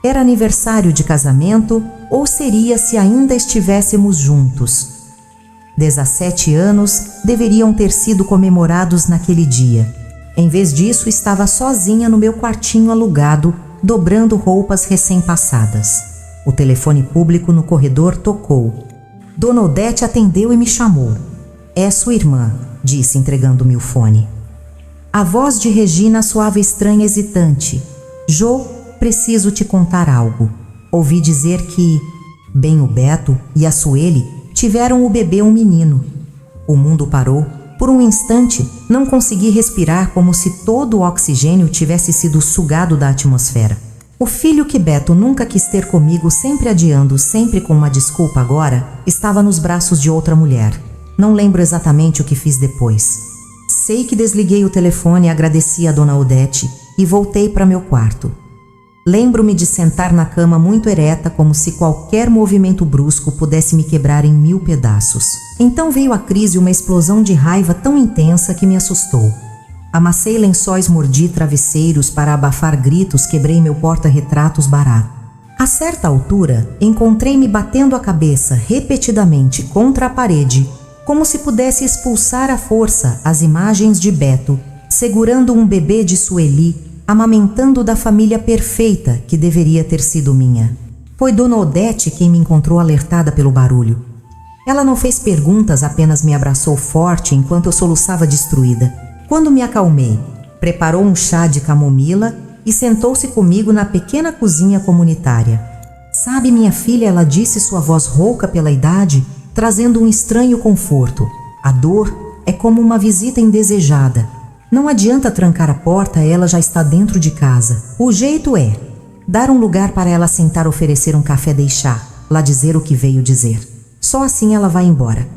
Era aniversário de casamento ou seria se ainda estivéssemos juntos? 17 anos deveriam ter sido comemorados naquele dia. Em vez disso, estava sozinha no meu quartinho alugado, dobrando roupas recém-passadas. O telefone público no corredor tocou. Dona Odete atendeu e me chamou. É sua irmã, disse entregando-me o fone. A voz de Regina soava estranha e hesitante. Jô, preciso te contar algo. Ouvi dizer que, bem o Beto e a Sueli tiveram o bebê um menino. O mundo parou. Por um instante, não consegui respirar como se todo o oxigênio tivesse sido sugado da atmosfera. O filho que Beto nunca quis ter comigo, sempre adiando, sempre com uma desculpa agora, estava nos braços de outra mulher. Não lembro exatamente o que fiz depois. Sei que desliguei o telefone, agradeci a Dona Odete e voltei para meu quarto. Lembro-me de sentar na cama muito ereta, como se qualquer movimento brusco pudesse me quebrar em 1000 pedaços. Então veio a crise, uma explosão de raiva tão intensa que me assustou. Amassei lençóis, mordi travesseiros para abafar gritos, quebrei meu porta-retratos barato. A certa altura, encontrei-me batendo a cabeça repetidamente contra a parede, como se pudesse expulsar à força as imagens de Beto, segurando um bebê de Sueli, amamentando da família perfeita que deveria ter sido minha. Foi Dona Odete quem me encontrou alertada pelo barulho. Ela não fez perguntas, apenas me abraçou forte enquanto eu soluçava destruída. Quando me acalmei, preparou um chá de camomila e sentou-se comigo na pequena cozinha comunitária. Sabe, minha filha, ela disse, sua voz rouca pela idade, trazendo um estranho conforto. A dor é como uma visita indesejada. Não adianta trancar a porta, ela já está dentro de casa. O jeito é dar um lugar para ela sentar, oferecer um café, deixar lá dizer o que veio dizer. Só assim ela vai embora.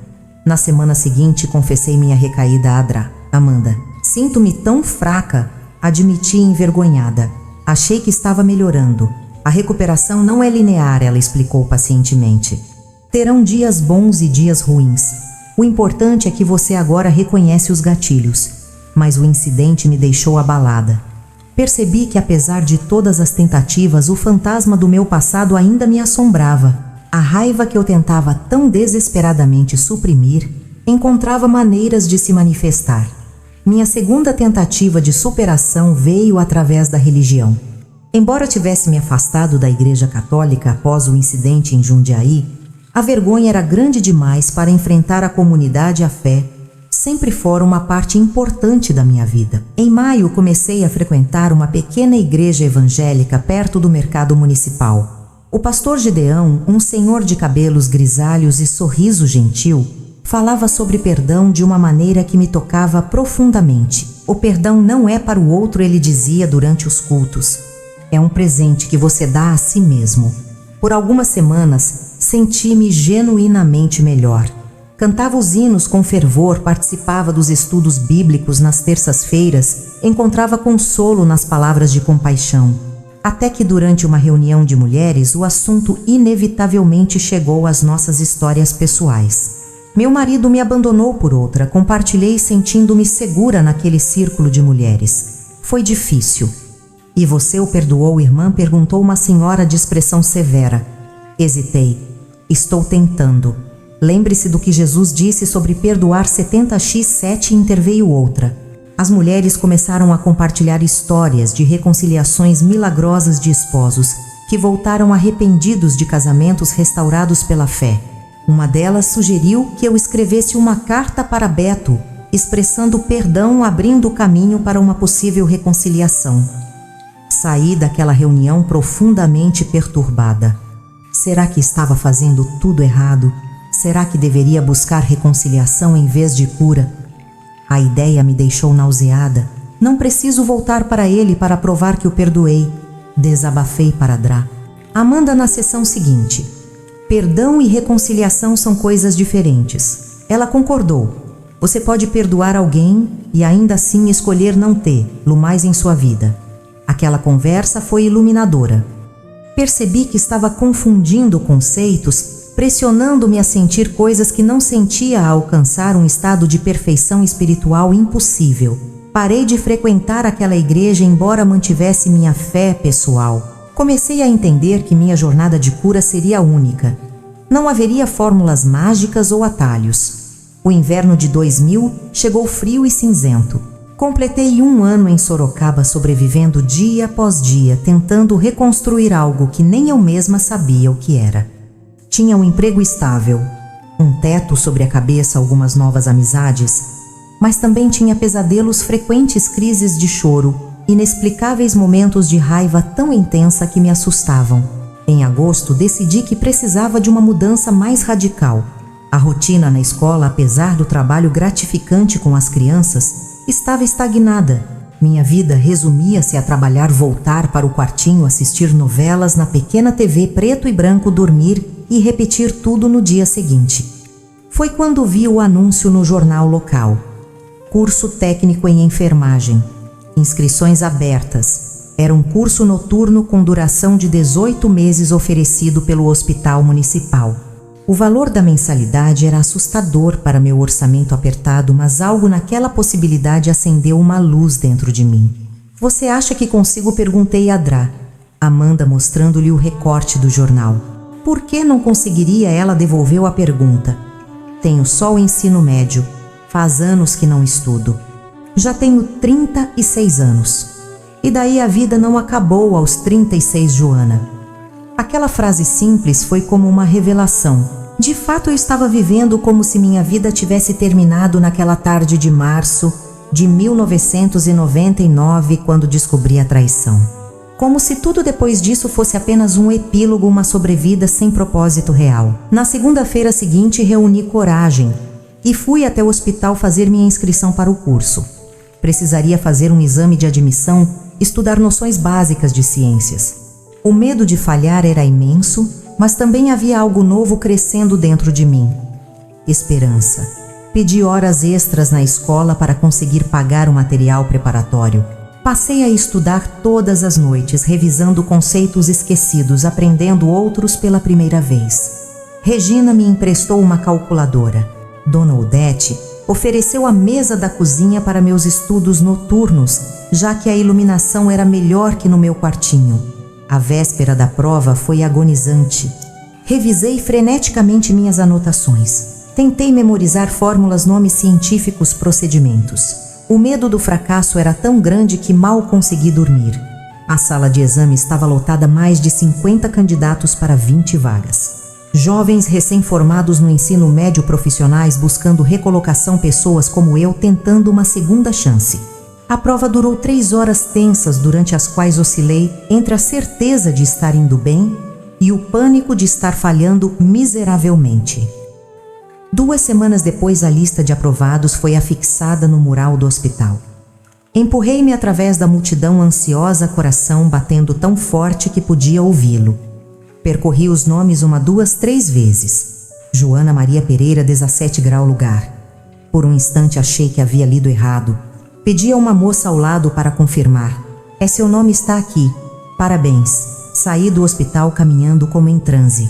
Na semana seguinte, confessei minha recaída a Adra. Amanda, sinto-me tão fraca, admiti envergonhada. Achei que estava melhorando. A recuperação não é linear, ela explicou pacientemente. Terão dias bons e dias ruins. O importante é que você agora reconhece os gatilhos. Mas o incidente me deixou abalada. Percebi que, apesar de todas as tentativas, o fantasma do meu passado ainda me assombrava. A raiva que eu tentava tão desesperadamente suprimir encontrava maneiras de se manifestar. Minha segunda tentativa de superação veio através da religião. Embora tivesse me afastado da Igreja Católica após o incidente em Jundiaí, a vergonha era grande demais para enfrentar a comunidade e a fé. Sempre fora uma parte importante da minha vida. Em maio, comecei a frequentar uma pequena igreja evangélica perto do mercado municipal. O pastor Gideão, um senhor de cabelos grisalhos e sorriso gentil, falava sobre perdão de uma maneira que me tocava profundamente. O perdão não é para o outro, ele dizia durante os cultos. É um presente que você dá a si mesmo. Por algumas semanas, senti-me genuinamente melhor. Cantava os hinos com fervor, participava dos estudos bíblicos nas terças-feiras, encontrava consolo nas palavras de compaixão. Até que durante uma reunião de mulheres, o assunto inevitavelmente chegou às nossas histórias pessoais. Meu marido me abandonou por outra, compartilhei sentindo-me segura naquele círculo de mulheres. Foi difícil. E você o perdoou, irmã? Perguntou uma senhora de expressão severa. Hesitei. Estou tentando. Lembre-se do que Jesus disse sobre perdoar 70x7, interveio outra. As mulheres começaram a compartilhar histórias de reconciliações milagrosas de esposos que voltaram arrependidos de casamentos restaurados pela fé. Uma delas sugeriu que eu escrevesse uma carta para Beto, expressando perdão, abrindo o caminho para uma possível reconciliação. Saí daquela reunião profundamente perturbada. Será que estava fazendo tudo errado? Será que deveria buscar reconciliação em vez de cura? A ideia me deixou nauseada. Não preciso voltar para ele para provar que o perdoei. Desabafei para Drá. Amanda na sessão seguinte. Perdão e reconciliação são coisas diferentes. Ela concordou. Você pode perdoar alguém e ainda assim escolher não tê-lo mais em sua vida. Aquela conversa foi iluminadora. Percebi que estava confundindo conceitos, pressionando-me a sentir coisas que não sentia, a alcançar um estado de perfeição espiritual impossível. Parei de frequentar aquela igreja, embora mantivesse minha fé pessoal. Comecei a entender que minha jornada de cura seria única. Não haveria fórmulas mágicas ou atalhos. O inverno de 2000 chegou frio e cinzento. Completei 1 ano em Sorocaba, sobrevivendo dia após dia, tentando reconstruir algo que nem eu mesma sabia o que era. Tinha um emprego estável, um teto sobre a cabeça, algumas novas amizades, mas também tinha pesadelos, frequentes crises de choro, inexplicáveis momentos de raiva tão intensa que me assustavam. Em agosto, decidi que precisava de uma mudança mais radical. A rotina na escola, apesar do trabalho gratificante com as crianças, estava estagnada. Minha vida resumia-se a trabalhar, voltar para o quartinho, assistir novelas na pequena TV preto e branco, dormir e repetir tudo no dia seguinte. Foi quando vi o anúncio no jornal local. Curso técnico em enfermagem. Inscrições abertas. Era um curso noturno com duração de 18 meses oferecido pelo hospital municipal. O valor da mensalidade era assustador para meu orçamento apertado, mas algo naquela possibilidade acendeu uma luz dentro de mim. "Você acha que consigo?", perguntei a Dra. Amanda, mostrando-lhe o recorte do jornal. "Por que não conseguiria?", ela devolveu a pergunta. "Tenho só o ensino médio. Faz anos que não estudo. Já tenho 36 anos. E daí a vida não acabou aos 36, Joana." Aquela frase simples foi como uma revelação. De fato, eu estava vivendo como se minha vida tivesse terminado naquela tarde de março de 1999, quando descobri a traição. Como se tudo depois disso fosse apenas um epílogo, uma sobrevida sem propósito real. Na segunda-feira seguinte, reuni coragem e fui até o hospital fazer minha inscrição para o curso. Precisaria fazer um exame de admissão, estudar noções básicas de ciências. O medo de falhar era imenso, mas também havia algo novo crescendo dentro de mim. Esperança. Pedi horas extras na escola para conseguir pagar o material preparatório. Passei a estudar todas as noites, revisando conceitos esquecidos, aprendendo outros pela primeira vez. Regina me emprestou uma calculadora. Dona Odete ofereceu a mesa da cozinha para meus estudos noturnos, já que a iluminação era melhor que no meu quartinho. A véspera da prova foi agonizante. Revisei freneticamente minhas anotações. Tentei memorizar fórmulas, nomes científicos, procedimentos. O medo do fracasso era tão grande que mal consegui dormir. A sala de exame estava lotada, mais de 50 candidatos para 20 vagas. Jovens recém-formados no ensino médio, profissionais buscando recolocação, pessoas como eu tentando uma segunda chance. A prova durou 3 horas tensas, durante as quais oscilei entre a certeza de estar indo bem e o pânico de estar falhando miseravelmente. 2 semanas depois, a lista de aprovados foi afixada no mural do hospital. Empurrei-me através da multidão ansiosa, coração batendo tão forte que podia ouvi-lo. Percorri os nomes 1, 2, 3 vezes. Joana Maria Pereira, 17 grau lugar. Por um instante achei que havia lido errado. Pedi a uma moça ao lado para confirmar. "É, seu nome está aqui. Parabéns." Saí do hospital caminhando como em transe.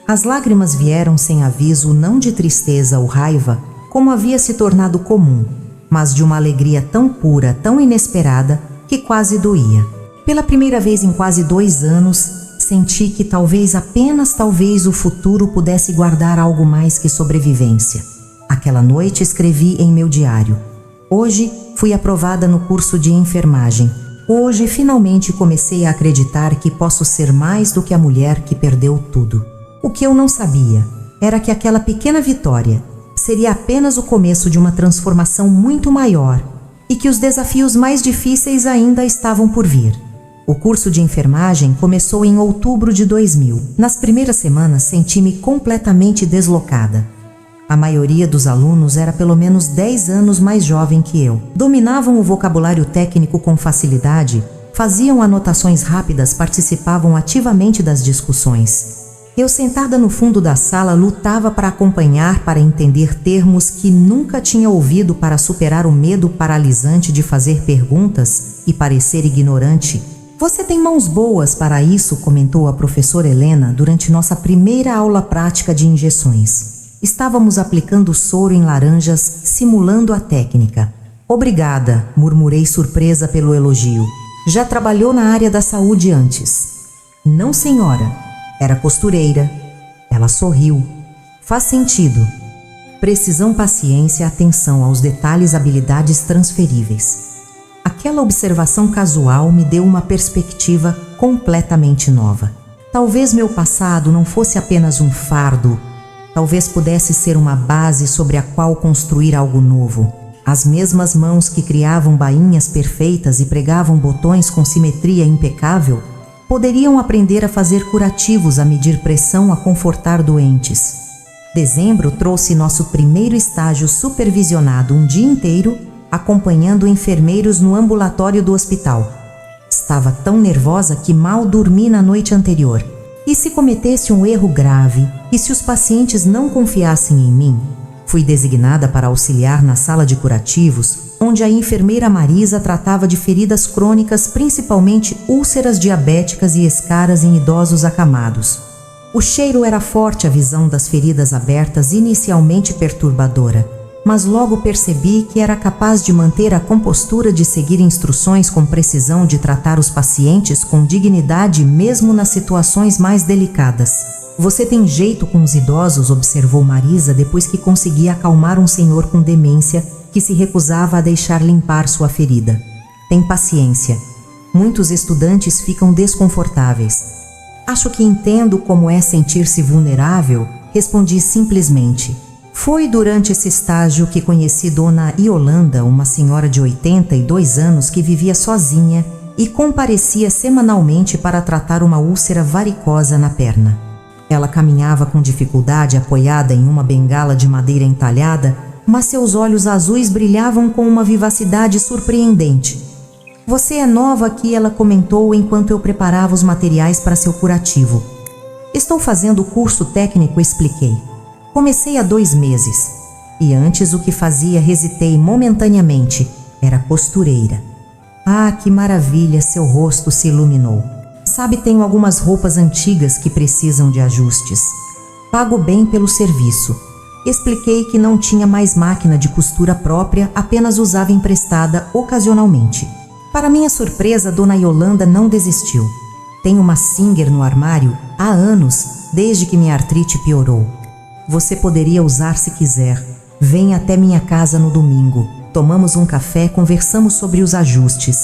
As lágrimas vieram sem aviso, não de tristeza ou raiva, como havia se tornado comum, mas de uma alegria tão pura, tão inesperada, que quase doía. Pela primeira vez em quase 2 anos, senti que talvez, apenas talvez, o futuro pudesse guardar algo mais que sobrevivência. Aquela noite escrevi em meu diário: "Hoje fui aprovada no curso de enfermagem. Hoje finalmente comecei a acreditar que posso ser mais do que a mulher que perdeu tudo." O que eu não sabia era que aquela pequena vitória seria apenas o começo de uma transformação muito maior e que os desafios mais difíceis ainda estavam por vir. O curso de enfermagem começou em outubro de 2000. Nas primeiras semanas senti-me completamente deslocada. A maioria dos alunos era pelo menos 10 anos mais jovem que eu. Dominavam o vocabulário técnico com facilidade, faziam anotações rápidas, participavam ativamente das discussões. Eu, sentada no fundo da sala, lutava para acompanhar, para entender termos que nunca tinha ouvido, para superar o medo paralisante de fazer perguntas e parecer ignorante. "Você tem mãos boas para isso", comentou a professora Helena durante nossa primeira aula prática de injeções. Estávamos aplicando soro em laranjas, simulando a técnica. Obrigada, murmurei surpresa pelo elogio. Já trabalhou na área da saúde antes? Não, senhora. Era costureira. Ela sorriu. Faz sentido. Precisão, paciência, atenção aos detalhes, habilidades transferíveis. Aquela observação casual me deu uma perspectiva completamente nova. Talvez meu passado não fosse apenas um fardo, talvez pudesse ser uma base sobre a qual construir algo novo. As mesmas mãos que criavam bainhas perfeitas e pregavam botões com simetria impecável, poderiam aprender a fazer curativos, a medir pressão, a confortar doentes. Dezembro trouxe nosso primeiro estágio supervisionado um dia inteiro, acompanhando enfermeiros no ambulatório do hospital. Estava tão nervosa que mal dormi na noite anterior. E se cometesse um erro grave? E se os pacientes não confiassem em mim? Fui designada para auxiliar na sala de curativos, onde a enfermeira Marisa tratava de feridas crônicas, principalmente úlceras diabéticas e escaras em idosos acamados. O cheiro era forte, a visão das feridas abertas inicialmente perturbadora, mas logo percebi que era capaz de manter a compostura, de seguir instruções com precisão, de tratar os pacientes com dignidade mesmo nas situações mais delicadas. Você tem jeito com os idosos, observou Marisa depois que conseguia acalmar um senhor com demência que se recusava a deixar limpar sua ferida. Tem paciência. Muitos estudantes ficam desconfortáveis. Acho que entendo como é sentir-se vulnerável, respondi simplesmente. Foi durante esse estágio que conheci Dona Yolanda, uma senhora de 82 anos que vivia sozinha e comparecia semanalmente para tratar uma úlcera varicosa na perna. Ela caminhava com dificuldade apoiada em uma bengala de madeira entalhada, mas seus olhos azuis brilhavam com uma vivacidade surpreendente. Você é nova aqui, ela comentou enquanto eu preparava os materiais para seu curativo. Estou fazendo o curso técnico, expliquei. Comecei há 2 meses. E antes o que fazia, hesitei momentaneamente, era costureira. Ah, que maravilha, seu rosto se iluminou. Sabe, tenho algumas roupas antigas que precisam de ajustes. Pago bem pelo serviço. Expliquei que não tinha mais máquina de costura própria, apenas usava emprestada ocasionalmente. Para minha surpresa, Dona Yolanda não desistiu. Tenho uma Singer no armário há anos, desde que minha artrite piorou. Você poderia usar se quiser. Vem até minha casa no domingo. Tomamos um café, conversamos sobre os ajustes.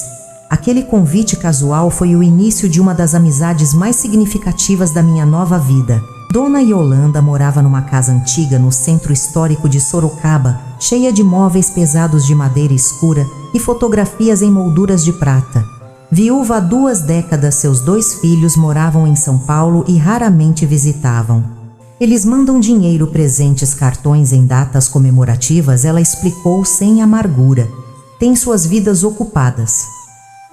Aquele convite casual foi o início de uma das amizades mais significativas da minha nova vida. Dona Yolanda morava numa casa antiga no centro histórico de Sorocaba, cheia de móveis pesados de madeira escura e fotografias em molduras de prata. Viúva há 2 décadas, seus 2 filhos moravam em São Paulo e raramente visitavam. Eles mandam dinheiro, presentes, cartões em datas comemorativas, ela explicou sem amargura. Têm suas vidas ocupadas.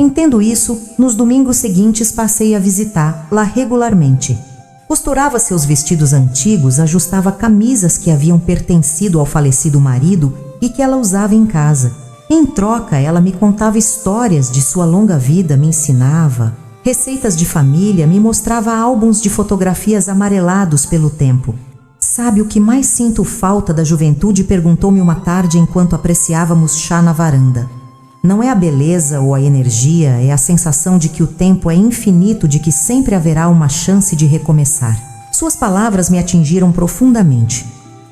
Entendo isso, nos domingos seguintes passei a visitá-la regularmente. Costurava seus vestidos antigos, ajustava camisas que haviam pertencido ao falecido marido e que ela usava em casa. Em troca, ela me contava histórias de sua longa vida, me ensinava receitas de família, me mostrava álbuns de fotografias amarelados pelo tempo. Sabe o que mais sinto falta da juventude? Perguntou-me uma tarde enquanto apreciávamos chá na varanda. Não é a beleza ou a energia, é a sensação de que o tempo é infinito, de que sempre haverá uma chance de recomeçar. Suas palavras me atingiram profundamente.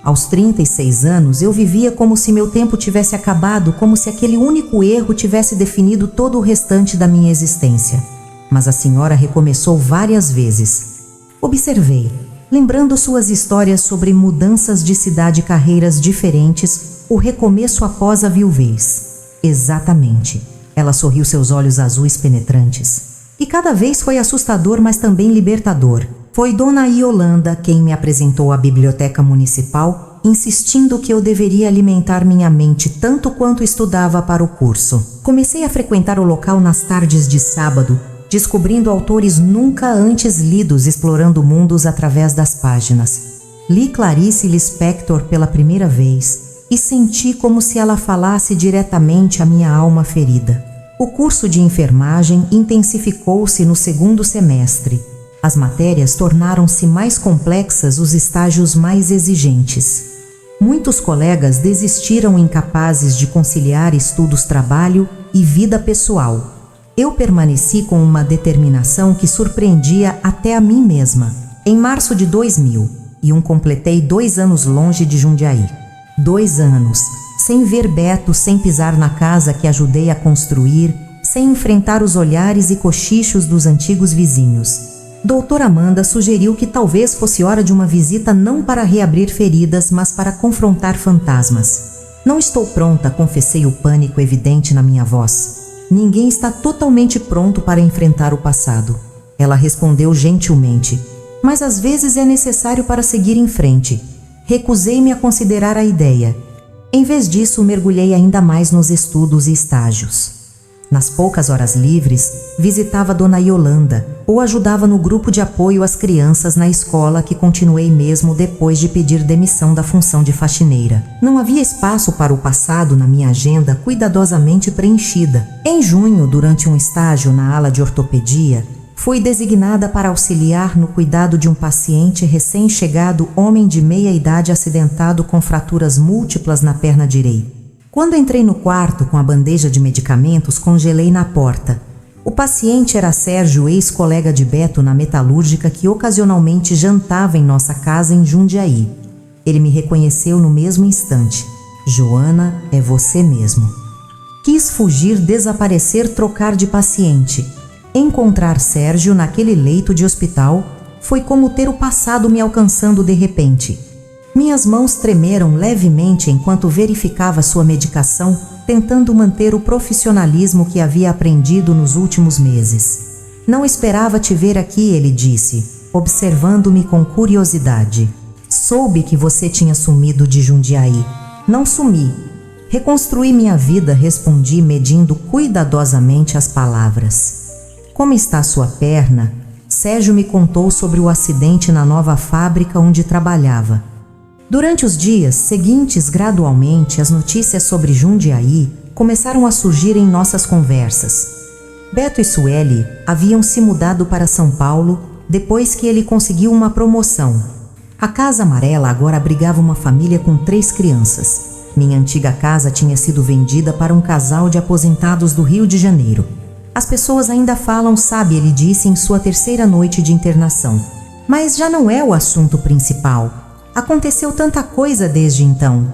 Aos 36 anos, eu vivia como se meu tempo tivesse acabado, como se aquele único erro tivesse definido todo o restante da minha existência. Mas a senhora recomeçou várias vezes. Observei, lembrando suas histórias sobre mudanças de cidade, carreiras diferentes, o recomeço após a viuvez. Exatamente. Ela sorriu, seus olhos azuis penetrantes. E cada vez foi assustador, mas também libertador. Foi Dona Yolanda quem me apresentou à biblioteca municipal, insistindo que eu deveria alimentar minha mente tanto quanto estudava para o curso. Comecei a frequentar o local nas tardes de sábado, descobrindo autores nunca antes lidos, explorando mundos através das páginas. Li Clarice Lispector pela primeira vez e senti como se ela falasse diretamente à minha alma ferida. O curso de enfermagem intensificou-se no 2º semestre. As matérias tornaram-se mais complexas, os estágios mais exigentes. Muitos colegas desistiram incapazes de conciliar estudos, trabalho e vida pessoal. Eu permaneci com uma determinação que surpreendia até a mim mesma. Em março de 2001, completei 2 anos longe de Jundiaí. 2 anos, sem ver Beto, sem pisar na casa que ajudei a construir, sem enfrentar os olhares e cochichos dos antigos vizinhos. Doutora Amanda sugeriu que talvez fosse hora de uma visita não para reabrir feridas, mas para confrontar fantasmas. Não estou pronta, confessei, o pânico evidente na minha voz. Ninguém está totalmente pronto para enfrentar o passado. Ela respondeu gentilmente, mas às vezes é necessário para seguir em frente. Recusei-me a considerar a ideia. Em vez disso, mergulhei ainda mais nos estudos e estágios. Nas poucas horas livres, visitava Dona Yolanda ou ajudava no grupo de apoio às crianças na escola, que continuei mesmo depois de pedir demissão da função de faxineira. Não havia espaço para o passado na minha agenda cuidadosamente preenchida. Em junho, durante um estágio na ala de ortopedia, fui designada para auxiliar no cuidado de um paciente recém-chegado, homem de meia idade acidentado com fraturas múltiplas na perna direita. Quando entrei no quarto com a bandeja de medicamentos, congelei na porta. O paciente era Sérgio, ex-colega de Beto na metalúrgica, que ocasionalmente jantava em nossa casa em Jundiaí. Ele me reconheceu no mesmo instante. Joana, é você mesmo. Quis fugir, desaparecer, trocar de paciente. Encontrar Sérgio naquele leito de hospital foi como ter o passado me alcançando de repente. Minhas mãos tremeram levemente enquanto verificava sua medicação, tentando manter o profissionalismo que havia aprendido nos últimos meses. Não esperava te ver aqui, ele disse, observando-me com curiosidade. Soube que você tinha sumido de Jundiaí. Não sumi. Reconstruí minha vida, respondi, medindo cuidadosamente as palavras. Como está sua perna? Sérgio me contou sobre o acidente na nova fábrica onde trabalhava. Durante os dias seguintes, gradualmente, as notícias sobre Jundiaí começaram a surgir em nossas conversas. Beto e Sueli haviam se mudado para São Paulo depois que ele conseguiu uma promoção. A Casa Amarela agora abrigava uma família com 3 crianças. Minha antiga casa tinha sido vendida para um casal de aposentados do Rio de Janeiro. As pessoas ainda falam, sabe, ele disse em sua 3ª noite de internação. Mas já não é o assunto principal. Aconteceu tanta coisa desde então.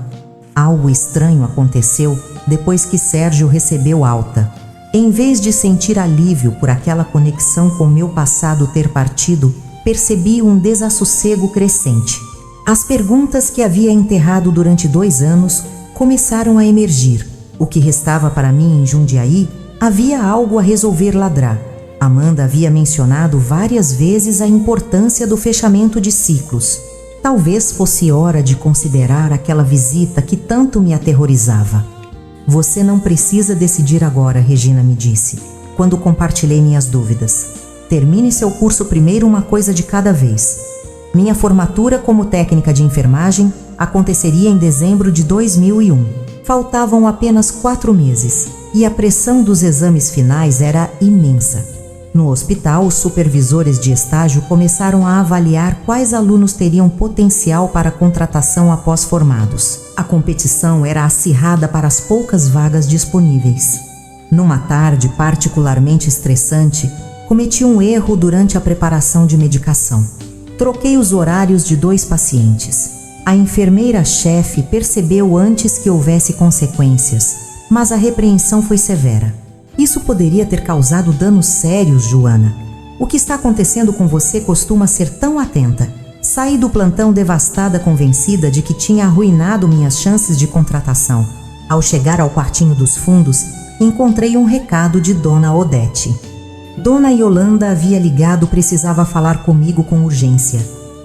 Algo estranho aconteceu depois que Sérgio recebeu alta. Em vez de sentir alívio por aquela conexão com meu passado ter partido, percebi um desassossego crescente. As perguntas que havia enterrado durante 2 anos começaram a emergir. O que restava para mim em Jundiaí? Havia algo a resolver ladrar. Amanda havia mencionado várias vezes a importância do fechamento de ciclos. Talvez fosse hora de considerar aquela visita que tanto me aterrorizava. Você não precisa decidir agora, Regina me disse, quando compartilhei minhas dúvidas. Termine seu curso primeiro, uma coisa de cada vez. Minha formatura como técnica de enfermagem aconteceria em dezembro de 2001. Faltavam apenas 4 meses e a pressão dos exames finais era imensa. No hospital, os supervisores de estágio começaram a avaliar quais alunos teriam potencial para contratação após formados. A competição era acirrada para as poucas vagas disponíveis. Numa tarde particularmente estressante, cometi um erro durante a preparação de medicação. Troquei os horários de 2 pacientes. A enfermeira-chefe percebeu antes que houvesse consequências, mas a repreensão foi severa. Isso poderia ter causado danos sérios, Joana. O que está acontecendo com você costuma ser tão atenta. Saí do plantão devastada, convencida de que tinha arruinado minhas chances de contratação. Ao chegar ao quartinho dos fundos, encontrei um recado de Dona Odete. Dona Yolanda havia ligado, precisava falar comigo com urgência.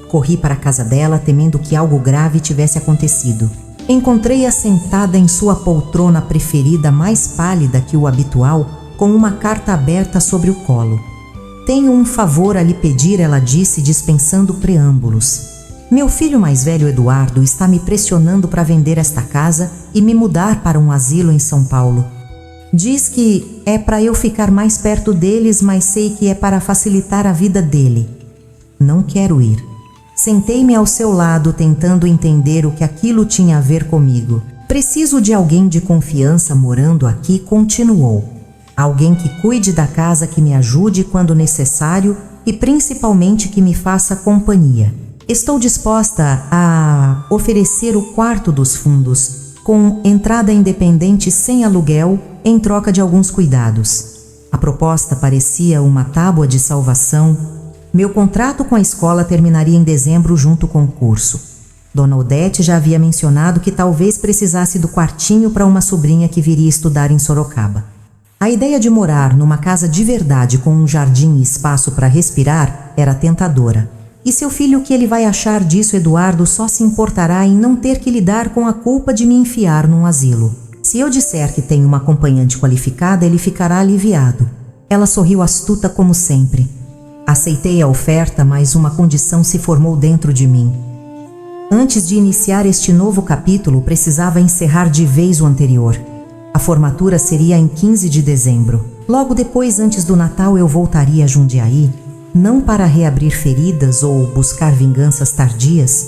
Corri para a casa dela, temendo que algo grave tivesse acontecido. Encontrei-a sentada em sua poltrona preferida, mais pálida que o habitual, com uma carta aberta sobre o colo. Tenho um favor a lhe pedir, ela disse, dispensando preâmbulos. Meu filho mais velho, Eduardo, está me pressionando para vender esta casa e me mudar para um asilo em São Paulo. Diz que é para eu ficar mais perto deles, mas sei que é para facilitar a vida dele. Não quero ir. Sentei-me ao seu lado tentando entender o que aquilo tinha a ver comigo. Preciso de alguém de confiança morando aqui, continuou. Alguém que cuide da casa, que me ajude quando necessário e principalmente que me faça companhia. Estou disposta a oferecer o quarto dos fundos, com entrada independente sem aluguel, em troca de alguns cuidados. A proposta parecia uma tábua de salvação. Meu contrato com a escola terminaria em dezembro junto com o curso. Dona Odete já havia mencionado que talvez precisasse do quartinho para uma sobrinha que viria estudar em Sorocaba. A ideia de morar numa casa de verdade com um jardim e espaço para respirar era tentadora. E seu filho, o que ele vai achar disso? Eduardo só se importará em não ter que lidar com a culpa de me enfiar num asilo. Se eu disser que tenho uma acompanhante qualificada, ele ficará aliviado. Ela sorriu astuta como sempre. Aceitei a oferta, mas uma condição se formou dentro de mim. Antes de iniciar este novo capítulo, precisava encerrar de vez o anterior. A formatura seria em 15 de dezembro. Logo depois, antes do Natal, eu voltaria a Jundiaí, não para reabrir feridas ou buscar vinganças tardias,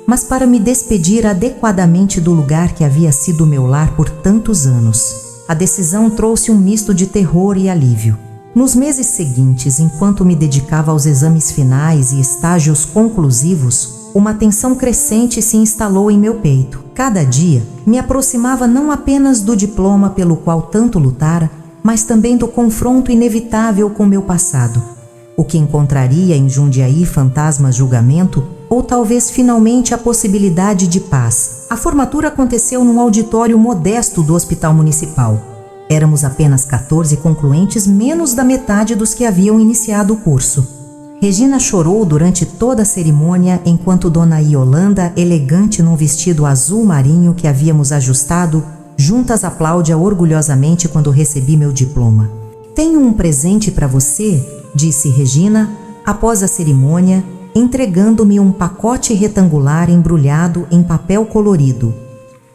mas para me despedir adequadamente do lugar que havia sido meu lar por tantos anos. A decisão trouxe um misto de terror e alívio. Nos meses seguintes, enquanto me dedicava aos exames finais e estágios conclusivos, uma tensão crescente se instalou em meu peito. Cada dia me aproximava não apenas do diploma pelo qual tanto lutara, mas também do confronto inevitável com meu passado. O que encontraria em Jundiaí, fantasmas, julgamento, ou talvez finalmente a possibilidade de paz. A formatura aconteceu num auditório modesto do Hospital Municipal. Éramos apenas 14 concluentes, menos da metade dos que haviam iniciado o curso. Regina chorou durante toda a cerimônia, enquanto Dona Iolanda, elegante num vestido azul marinho que havíamos ajustado, juntas aplaudia orgulhosamente quando recebi meu diploma. "Tenho um presente para você", disse Regina, após a cerimônia, entregando-me um pacote retangular embrulhado em papel colorido.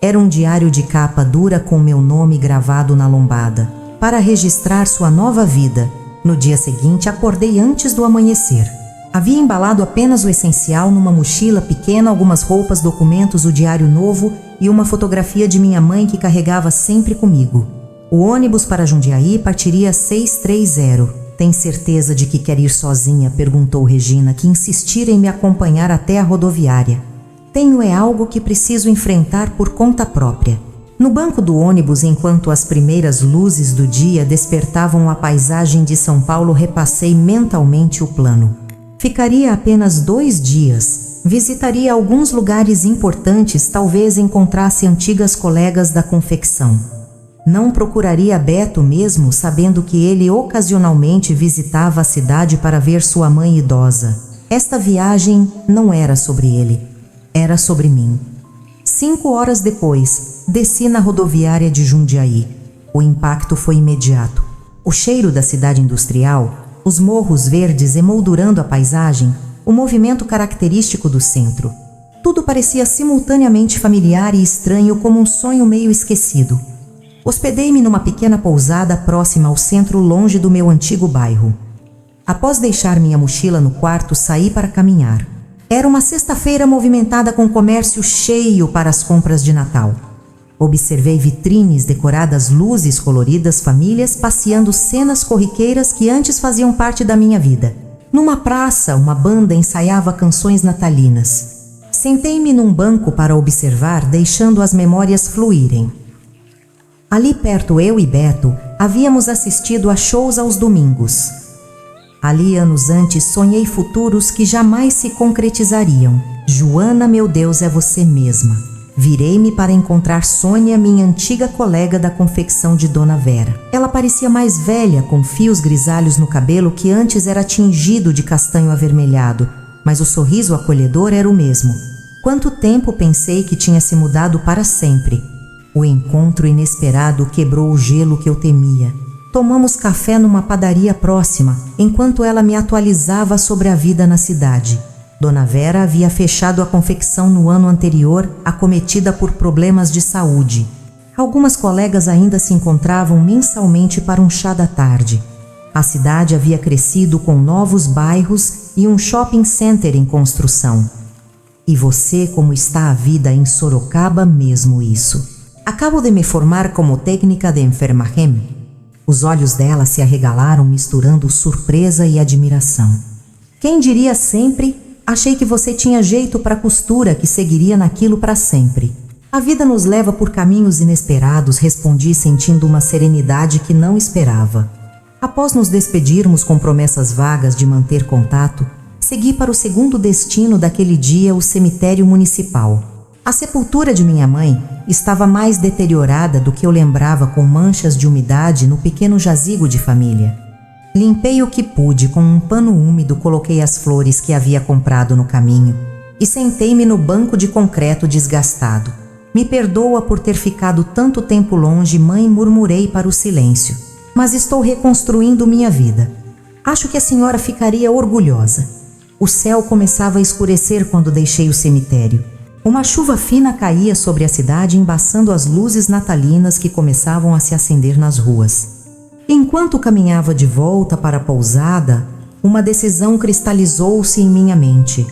Era um diário de capa dura com meu nome gravado na lombada, para registrar sua nova vida. No dia seguinte, acordei antes do amanhecer. Havia embalado apenas o essencial numa mochila pequena, algumas roupas, documentos, o diário novo e uma fotografia de minha mãe que carregava sempre comigo. O ônibus para Jundiaí partiria às 6h30. "Tem certeza de que quer ir sozinha?", perguntou Regina, que insistira em me acompanhar até a rodoviária. "Tenho algo que preciso enfrentar por conta própria." No banco do ônibus, enquanto as primeiras luzes do dia despertavam a paisagem de São Paulo, repassei mentalmente o plano. Ficaria apenas 2 dias. Visitaria alguns lugares importantes, talvez encontrasse antigas colegas da confecção. Não procuraria Beto mesmo, sabendo que ele ocasionalmente visitava a cidade para ver sua mãe idosa. Esta viagem não era sobre ele, era sobre mim. 5 horas depois, desci na rodoviária de Jundiaí. O impacto foi imediato. O cheiro da cidade industrial, os morros verdes emoldurando a paisagem, o movimento característico do centro. Tudo parecia simultaneamente familiar e estranho, como um sonho meio esquecido. Hospedei-me numa pequena pousada próxima ao centro, longe do meu antigo bairro. Após deixar minha mochila no quarto, saí para caminhar. Era uma sexta-feira movimentada, com comércio cheio para as compras de Natal. Observei vitrines decoradas, luzes coloridas, famílias passeando, cenas corriqueiras que antes faziam parte da minha vida. Numa praça, uma banda ensaiava canções natalinas. Sentei-me num banco para observar, deixando as memórias fluírem. Ali perto, eu e Beto havíamos assistido a shows aos domingos. Ali, anos antes, sonhei futuros que jamais se concretizariam. "Joana, meu Deus, é você mesma." Virei-me para encontrar Sônia, minha antiga colega da confecção de Dona Vera. Ela parecia mais velha, com fios grisalhos no cabelo que antes era tingido de castanho avermelhado, mas o sorriso acolhedor era o mesmo. Quanto tempo pensei que tinha se mudado para sempre. O encontro inesperado quebrou o gelo que eu temia. Tomamos café numa padaria próxima, enquanto ela me atualizava sobre a vida na cidade. Dona Vera havia fechado a confecção no ano anterior, acometida por problemas de saúde. Algumas colegas ainda se encontravam mensalmente para um chá da tarde. A cidade havia crescido com novos bairros e um shopping center em construção. E você, como está a vida em Sorocaba, mesmo isso. Acabo de me formar como técnica de enfermagem. Os olhos dela se arregalaram, misturando surpresa e admiração. Quem diria sempre, achei que você tinha jeito para costura, que seguiria naquilo para sempre. A vida nos leva por caminhos inesperados, respondi sentindo uma serenidade que não esperava. Após nos despedirmos com promessas vagas de manter contato, segui para o segundo destino daquele dia, o cemitério municipal. A sepultura de minha mãe estava mais deteriorada do que eu lembrava, com manchas de umidade no pequeno jazigo de família. Limpei o que pude com um pano úmido, coloquei as flores que havia comprado no caminho e sentei-me no banco de concreto desgastado. Me perdoa por ter ficado tanto tempo longe, mãe, murmurei para o silêncio. Mas estou reconstruindo minha vida. Acho que a senhora ficaria orgulhosa. O céu começava a escurecer quando deixei o cemitério. Uma chuva fina caía sobre a cidade, embaçando as luzes natalinas que começavam a se acender nas ruas. Enquanto caminhava de volta para a pousada, uma decisão cristalizou-se em minha mente.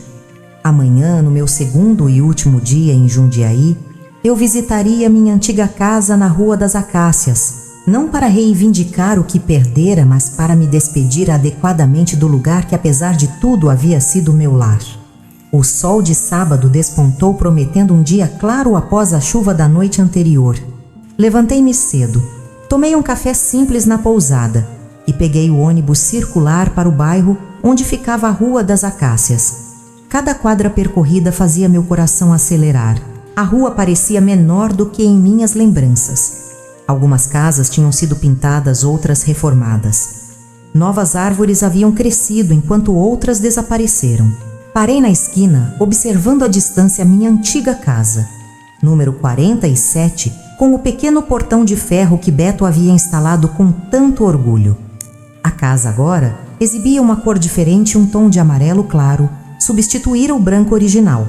Amanhã, no meu segundo e último dia em Jundiaí, eu visitaria minha antiga casa na Rua das Acácias, não para reivindicar o que perdera, mas para me despedir adequadamente do lugar que, apesar de tudo, havia sido meu lar. O sol de sábado despontou, prometendo um dia claro após a chuva da noite anterior. Levantei-me cedo, tomei um café simples na pousada e peguei o ônibus circular para o bairro onde ficava a Rua das Acácias. Cada quadra percorrida fazia meu coração acelerar. A rua parecia menor do que em minhas lembranças. Algumas casas tinham sido pintadas, outras reformadas. Novas árvores haviam crescido enquanto outras desapareceram. Parei na esquina, observando à distância minha antiga casa, número 47, com o pequeno portão de ferro que Beto havia instalado com tanto orgulho. A casa agora exibia uma cor diferente, um tom de amarelo claro, substituíra o branco original.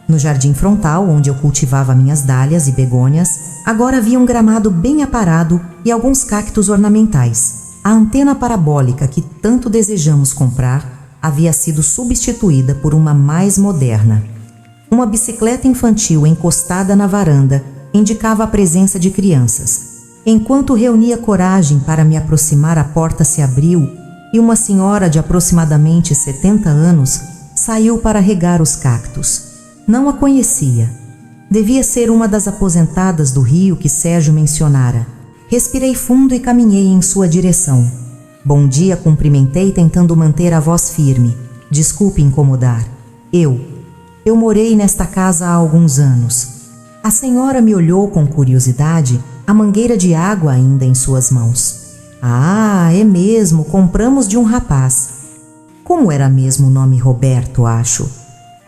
No jardim frontal, onde eu cultivava minhas dálias e begônias, agora havia um gramado bem aparado e alguns cactos ornamentais. A antena parabólica que tanto desejamos comprar havia sido substituída por uma mais moderna. Uma bicicleta infantil encostada na varanda indicava a presença de crianças. Enquanto reunia coragem para me aproximar, a porta se abriu e uma senhora de aproximadamente 70 anos saiu para regar os cactos. Não a conhecia. Devia ser uma das aposentadas do Rio que Sérgio mencionara. Respirei fundo e caminhei em sua direção. Bom dia, cumprimentei, tentando manter a voz firme. Desculpe incomodar. Eu morei nesta casa há alguns anos. A senhora me olhou com curiosidade, a mangueira de água ainda em suas mãos. Ah, é mesmo, compramos de um rapaz. Como era mesmo o nome? Roberto, acho.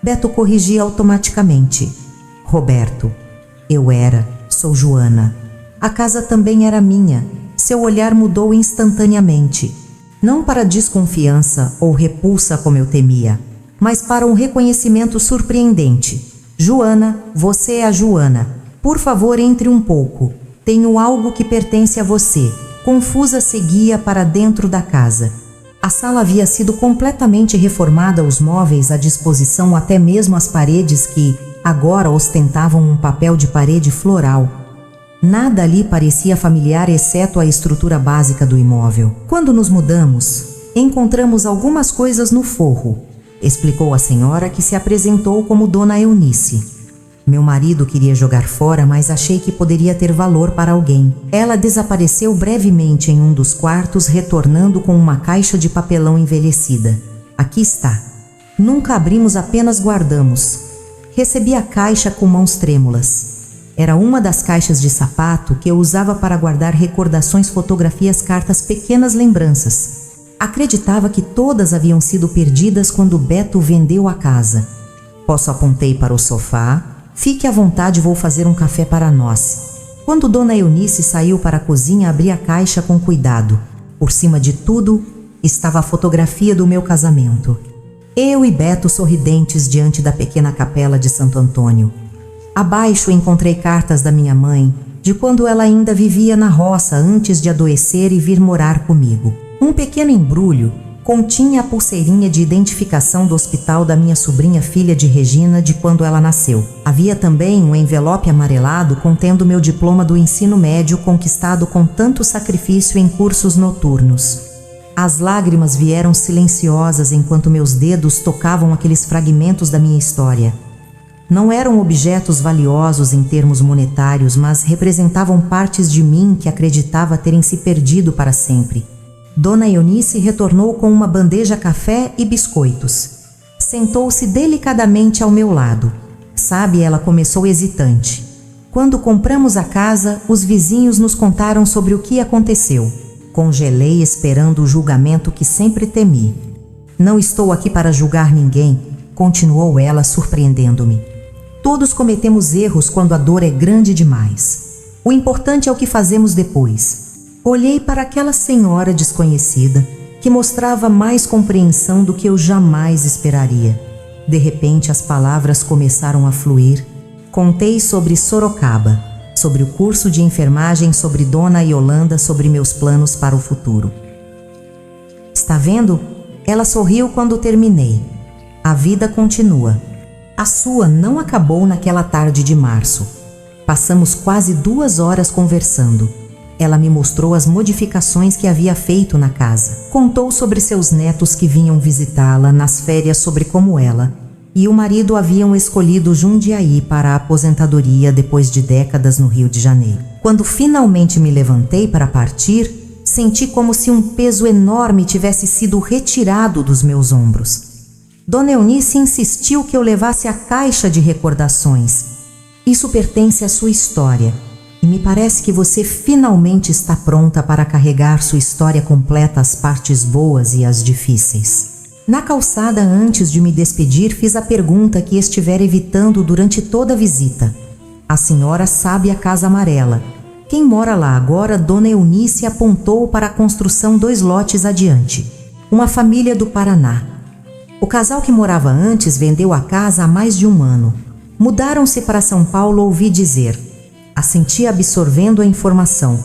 Beto corrigia automaticamente. Roberto. Sou Joana. A casa também era minha. Seu olhar mudou instantaneamente. Não para desconfiança ou repulsa como eu temia, mas para um reconhecimento surpreendente. Joana, você é a Joana. Por favor, entre um pouco. Tenho algo que pertence a você. Confusa, seguia para dentro da casa. A sala havia sido completamente reformada, os móveis à disposição, até mesmo as paredes que agora ostentavam um papel de parede floral. Nada ali parecia familiar exceto a estrutura básica do imóvel. Quando nos mudamos, encontramos algumas coisas no forro, explicou a senhora, que se apresentou como Dona Eunice. Meu marido queria jogar fora, mas achei que poderia ter valor para alguém. Ela desapareceu brevemente em um dos quartos, retornando com uma caixa de papelão envelhecida. Aqui está. Nunca abrimos, apenas guardamos. Recebi a caixa com mãos trêmulas. Era uma das caixas de sapato que eu usava para guardar recordações, fotografias, cartas, pequenas lembranças. Acreditava que todas haviam sido perdidas quando Beto vendeu a casa. Apontei para o sofá. Fique à vontade, vou fazer um café para nós. Quando Dona Eunice saiu para a cozinha, abri a caixa com cuidado. Por cima de tudo, estava a fotografia do meu casamento. Eu e Beto sorridentes diante da pequena capela de Santo Antônio. Abaixo encontrei cartas da minha mãe, de quando ela ainda vivia na roça antes de adoecer e vir morar comigo. Um pequeno embrulho Continha a pulseirinha de identificação do hospital da minha sobrinha filha de Regina de quando ela nasceu. Havia também um envelope amarelado contendo meu diploma do ensino médio conquistado com tanto sacrifício em cursos noturnos. As lágrimas vieram silenciosas enquanto meus dedos tocavam aqueles fragmentos da minha história. Não eram objetos valiosos em termos monetários, mas representavam partes de mim que acreditava terem se perdido para sempre. Dona Eunice retornou com uma bandeja café e biscoitos. Sentou-se delicadamente ao meu lado. Sabe, ela começou hesitante. Quando compramos a casa, os vizinhos nos contaram sobre o que aconteceu. Congelei esperando o julgamento que sempre temi. Não estou aqui para julgar ninguém, continuou ela surpreendendo-me. Todos cometemos erros quando a dor é grande demais. O importante é o que fazemos depois. Olhei para aquela senhora desconhecida, que mostrava mais compreensão do que eu jamais esperaria. De repente, as palavras começaram a fluir. Contei sobre Sorocaba, sobre o curso de enfermagem, sobre Dona Yolanda, sobre meus planos para o futuro. Está vendo? Ela sorriu quando terminei. A vida continua. A sua não acabou naquela tarde de março. Passamos quase 2 horas conversando. Ela me mostrou as modificações que havia feito na casa. Contou sobre seus netos que vinham visitá-la nas férias, sobre como ela e o marido haviam escolhido Jundiaí para a aposentadoria depois de décadas no Rio de Janeiro. Quando finalmente me levantei para partir, senti como se um peso enorme tivesse sido retirado dos meus ombros. Dona Eunice insistiu que eu levasse a caixa de recordações. Isso pertence à sua história. E me parece que você finalmente está pronta para carregar sua história completa, as partes boas e as difíceis. Na calçada, antes de me despedir, fiz a pergunta que estivera evitando durante toda a visita. A senhora sabe a Casa Amarela. Quem mora lá agora? Dona Eunice apontou para a construção 2 lotes adiante. Uma família do Paraná. O casal que morava antes vendeu a casa há mais de 1 ano. Mudaram-se para São Paulo, ouvi dizer. Assenti absorvendo a informação.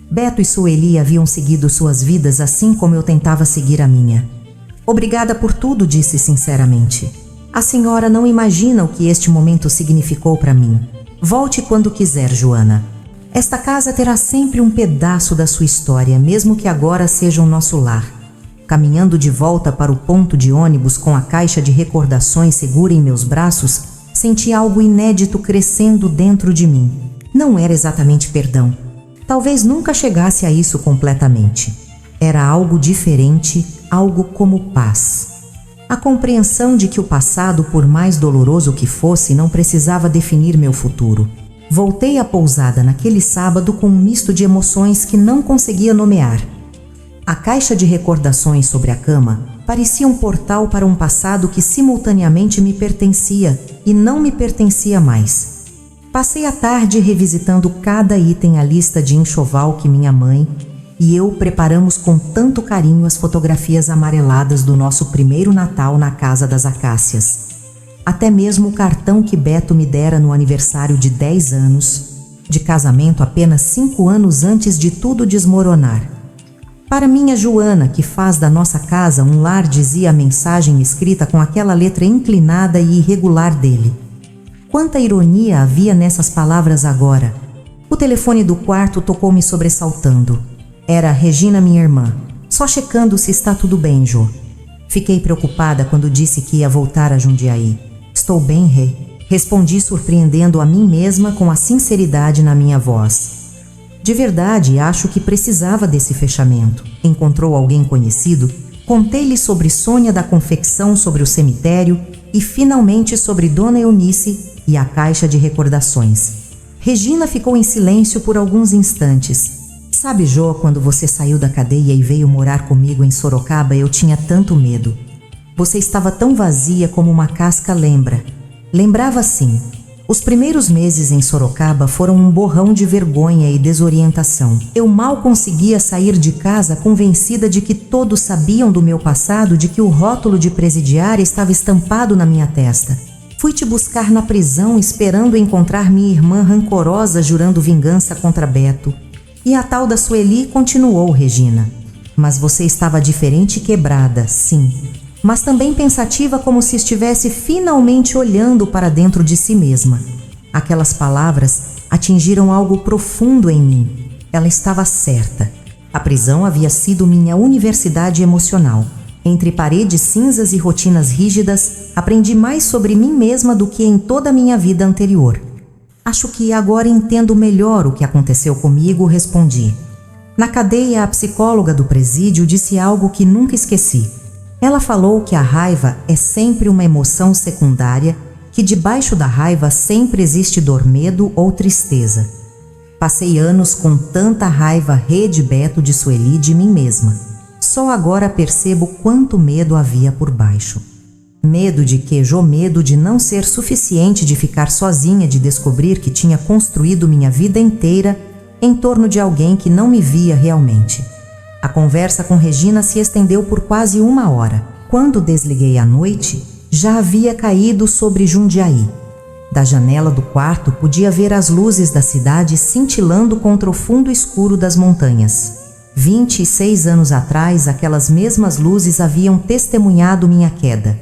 Beto e Sueli haviam seguido suas vidas assim como eu tentava seguir a minha. Obrigada por tudo, disse sinceramente. A senhora não imagina o que este momento significou para mim. Volte quando quiser, Joana. Esta casa terá sempre um pedaço da sua história, mesmo que agora seja o nosso lar. Caminhando de volta para o ponto de ônibus com a caixa de recordações segura em meus braços, senti algo inédito crescendo dentro de mim. Não era exatamente perdão. Talvez nunca chegasse a isso completamente. Era algo diferente, algo como paz. A compreensão de que o passado, por mais doloroso que fosse, não precisava definir meu futuro. Voltei à pousada naquele sábado com um misto de emoções que não conseguia nomear. A caixa de recordações sobre a cama parecia um portal para um passado que simultaneamente me pertencia e não me pertencia mais. Passei a tarde revisitando cada item à lista de enxoval que minha mãe e eu preparamos com tanto carinho as fotografias amareladas do nosso primeiro Natal na Casa das Acácias. Até mesmo o cartão que Beto me dera no aniversário de 10 anos, de casamento apenas 5 anos antes de tudo desmoronar. Para minha Joana, que faz da nossa casa um lar, dizia a mensagem escrita com aquela letra inclinada e irregular dele. Quanta ironia havia nessas palavras agora. O telefone do quarto tocou me sobressaltando. Era Regina, minha irmã. Só checando se está tudo bem, Jô. Fiquei preocupada quando disse que ia voltar a Jundiaí. Estou bem, Rê. Respondi, surpreendendo a mim mesma com a sinceridade na minha voz. De verdade, acho que precisava desse fechamento. Encontrou alguém conhecido? Contei-lhe sobre Sônia da confecção, sobre o cemitério e finalmente sobre Dona Eunice e a caixa de recordações. Regina ficou em silêncio por alguns instantes. Sabe, Jô, quando você saiu da cadeia e veio morar comigo em Sorocaba, eu tinha tanto medo. Você estava tão vazia como uma casca, lembra? Lembrava sim. Os primeiros meses em Sorocaba foram um borrão de vergonha e desorientação. Eu mal conseguia sair de casa, convencida de que todos sabiam do meu passado, de que o rótulo de presidiária estava estampado na minha testa. Fui te buscar na prisão, esperando encontrar minha irmã rancorosa, jurando vingança contra Beto. E a tal da Sueli continuou, Regina. Mas você estava diferente e quebrada, sim, mas também pensativa, como se estivesse finalmente olhando para dentro de si mesma. Aquelas palavras atingiram algo profundo em mim. Ela estava certa. A prisão havia sido minha universidade emocional. Entre paredes cinzas e rotinas rígidas, aprendi mais sobre mim mesma do que em toda a minha vida anterior. Acho que agora entendo melhor o que aconteceu comigo, respondi. Na cadeia, a psicóloga do presídio disse algo que nunca esqueci. Ela falou que a raiva é sempre uma emoção secundária, que debaixo da raiva sempre existe dor, medo ou tristeza. Passei anos com tanta raiva, Beto de Sueli, de mim mesma. Só agora percebo quanto medo havia por baixo. Medo de quê? Medo de não ser suficiente, de ficar sozinha, de descobrir que tinha construído minha vida inteira em torno de alguém que não me via realmente. A conversa com Regina se estendeu por quase 1 hora. Quando desliguei à noite, já havia caído sobre Jundiaí. Da janela do quarto podia ver as luzes da cidade cintilando contra o fundo escuro das montanhas. 26 anos atrás, aquelas mesmas luzes haviam testemunhado minha queda.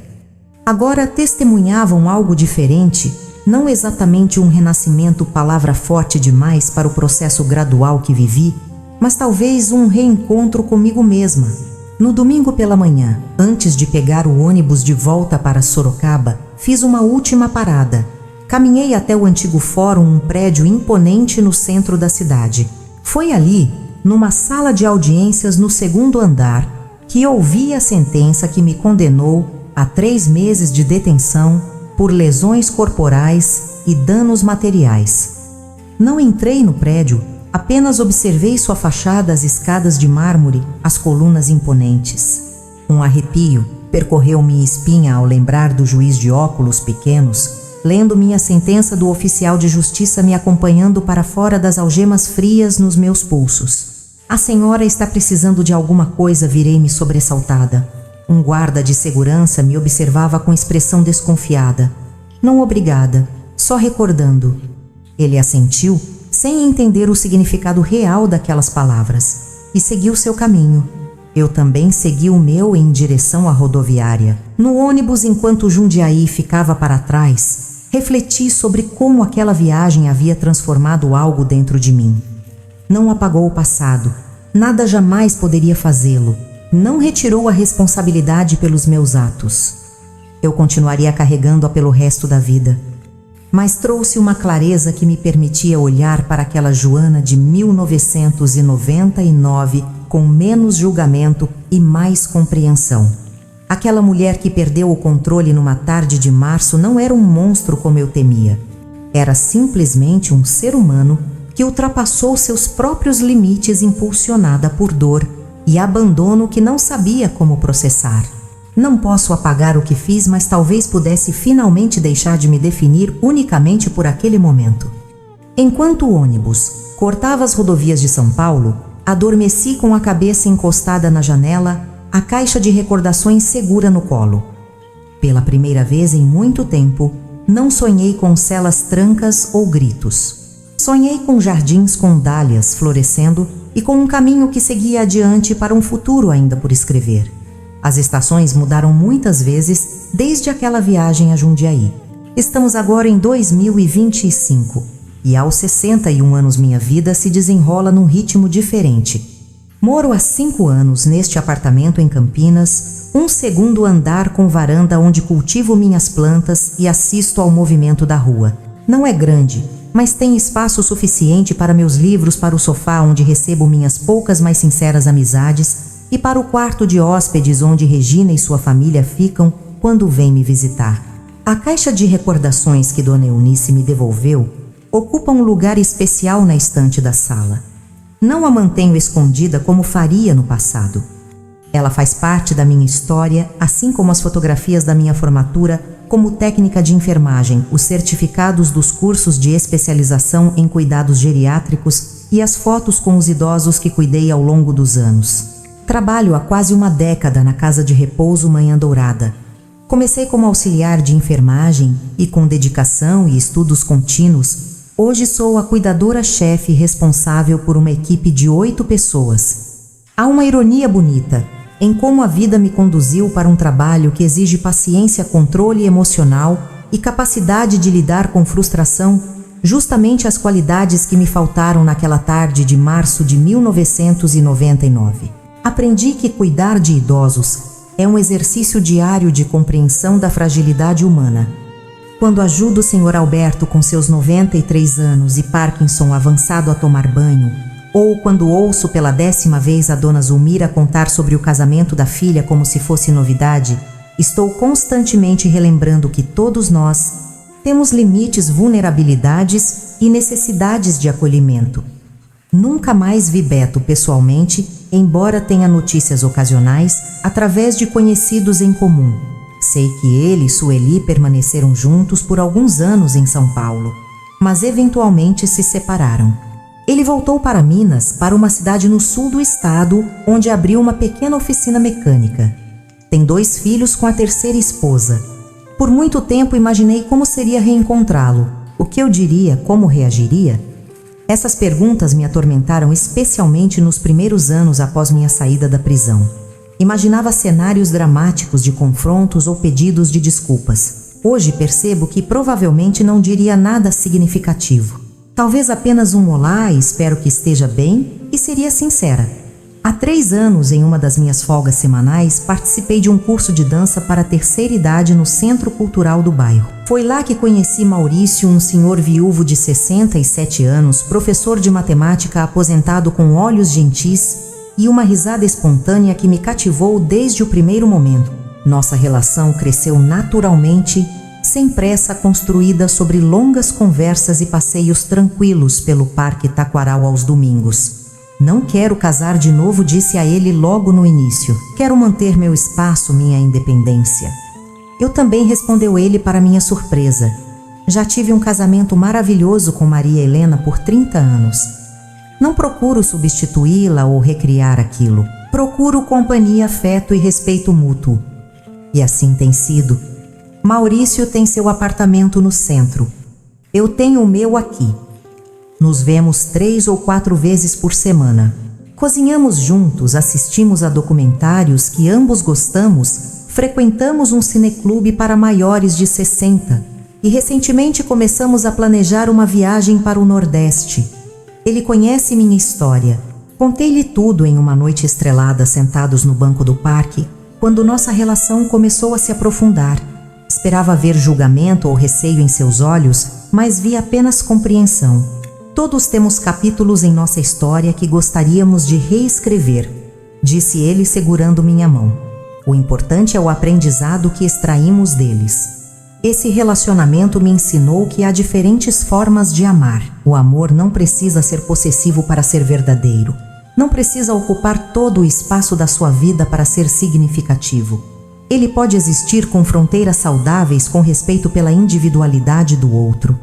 Agora testemunhavam algo diferente, não exatamente um renascimento, palavra forte demais para o processo gradual que vivi, mas talvez um reencontro comigo mesma. No domingo pela manhã, antes de pegar o ônibus de volta para Sorocaba, fiz uma última parada. Caminhei até o antigo fórum, um prédio imponente no centro da cidade. Foi ali, numa sala de audiências no 2º andar, que ouvi a sentença que me condenou a 3 meses de detenção por lesões corporais e danos materiais. Não entrei no prédio, apenas observei sua fachada, as escadas de mármore, as colunas imponentes. Um arrepio percorreu minha espinha ao lembrar do juiz de óculos pequenos, lendo minha sentença, do oficial de justiça me acompanhando para fora das algemas frias nos meus pulsos. A senhora está precisando de alguma coisa, virei-me sobressaltada. Um guarda de segurança me observava com expressão desconfiada. Não, obrigada, só recordando. Ele assentiu, sem entender o significado real daquelas palavras, e seguiu seu caminho. Eu também segui o meu em direção à rodoviária. No ônibus, enquanto Jundiaí ficava para trás, refleti sobre como aquela viagem havia transformado algo dentro de mim. Não apagou o passado, nada jamais poderia fazê-lo. Não retirou a responsabilidade pelos meus atos. Eu continuaria carregando-a pelo resto da vida. Mas trouxe uma clareza que me permitia olhar para aquela Joana de 1999 com menos julgamento e mais compreensão. Aquela mulher que perdeu o controle numa tarde de março não era um monstro como eu temia. Era simplesmente um ser humano que ultrapassou seus próprios limites, impulsionada por dor e abandono que não sabia como processar. Não posso apagar o que fiz, mas talvez pudesse finalmente deixar de me definir unicamente por aquele momento. Enquanto o ônibus cortava as rodovias de São Paulo, adormeci com a cabeça encostada na janela, a caixa de recordações segura no colo. Pela primeira vez em muito tempo, não sonhei com celas trancas ou gritos. Sonhei com jardins com dálias florescendo e com um caminho que seguia adiante para um futuro ainda por escrever. As estações mudaram muitas vezes desde aquela viagem a Jundiaí. Estamos agora em 2025 e aos 61 anos minha vida se desenrola num ritmo diferente. Moro há 5 anos neste apartamento em Campinas, um 2º andar com varanda onde cultivo minhas plantas e assisto ao movimento da rua. Não é grande, mas tem espaço suficiente para meus livros, para o sofá onde recebo minhas poucas mas sinceras amizades e para o quarto de hóspedes onde Regina e sua família ficam quando vêm me visitar. A caixa de recordações que Dona Eunice me devolveu ocupa um lugar especial na estante da sala. Não a mantenho escondida como faria no passado. Ela faz parte da minha história, assim como as fotografias da minha formatura como técnica de enfermagem, os certificados dos cursos de especialização em cuidados geriátricos e as fotos com os idosos que cuidei ao longo dos anos. Trabalho há quase uma década na Casa de Repouso Manhã Dourada. Comecei como auxiliar de enfermagem e, com dedicação e estudos contínuos, hoje sou a cuidadora-chefe responsável por uma equipe de 8 pessoas. Há uma ironia bonita em como a vida me conduziu para um trabalho que exige paciência, controle emocional e capacidade de lidar com frustração, justamente as qualidades que me faltaram naquela tarde de março de 1999. Aprendi que cuidar de idosos é um exercício diário de compreensão da fragilidade humana. Quando ajudo o Sr. Alberto com seus 93 anos e Parkinson avançado a tomar banho, ou quando ouço pela 10ª vez a dona Zulmira contar sobre o casamento da filha como se fosse novidade, estou constantemente relembrando que todos nós temos limites, vulnerabilidades e necessidades de acolhimento. Nunca mais vi Beto pessoalmente, embora tenha notícias ocasionais através de conhecidos em comum. Sei que ele e Sueli permaneceram juntos por alguns anos em São Paulo, mas eventualmente se separaram. Ele voltou para Minas, para uma cidade no sul do estado, onde abriu uma pequena oficina mecânica. Tem 2 filhos com a 3ª esposa. Por muito tempo imaginei como seria reencontrá-lo, o que eu diria, como reagiria. Essas perguntas me atormentaram especialmente nos primeiros anos após minha saída da prisão. Imaginava cenários dramáticos de confrontos ou pedidos de desculpas. Hoje percebo que provavelmente não diria nada significativo. Talvez apenas um olá e espero que esteja bem, e seria sincera. Há 3 anos, em uma das minhas folgas semanais, participei de um curso de dança para a 3ª idade no Centro Cultural do bairro. Foi lá que conheci Maurício, um senhor viúvo de 67 anos, professor de matemática aposentado com olhos gentis e uma risada espontânea que me cativou desde o primeiro momento. Nossa relação cresceu naturalmente, sem pressa, construída sobre longas conversas e passeios tranquilos pelo Parque Taquaral aos domingos. Não quero casar de novo, disse a ele logo no início. Quero manter meu espaço, minha independência. Eu também, respondeu ele para minha surpresa. Já tive um casamento maravilhoso com Maria Helena por 30 anos. Não procuro substituí-la ou recriar aquilo. Procuro companhia, afeto e respeito mútuo. E assim tem sido. Maurício tem seu apartamento no centro. Eu tenho o meu aqui. Nos vemos 3 ou 4 vezes por semana. Cozinhamos juntos, assistimos a documentários que ambos gostamos, frequentamos um cineclube para maiores de 60 e recentemente começamos a planejar uma viagem para o Nordeste. Ele conhece minha história. Contei-lhe tudo em uma noite estrelada sentados no banco do parque, quando nossa relação começou a se aprofundar. Esperava ver julgamento ou receio em seus olhos, mas vi apenas compreensão. Todos temos capítulos em nossa história que gostaríamos de reescrever, disse ele segurando minha mão. O importante é o aprendizado que extraímos deles. Esse relacionamento me ensinou que há diferentes formas de amar. O amor não precisa ser possessivo para ser verdadeiro. Não precisa ocupar todo o espaço da sua vida para ser significativo. Ele pode existir com fronteiras saudáveis com respeito pela individualidade do outro.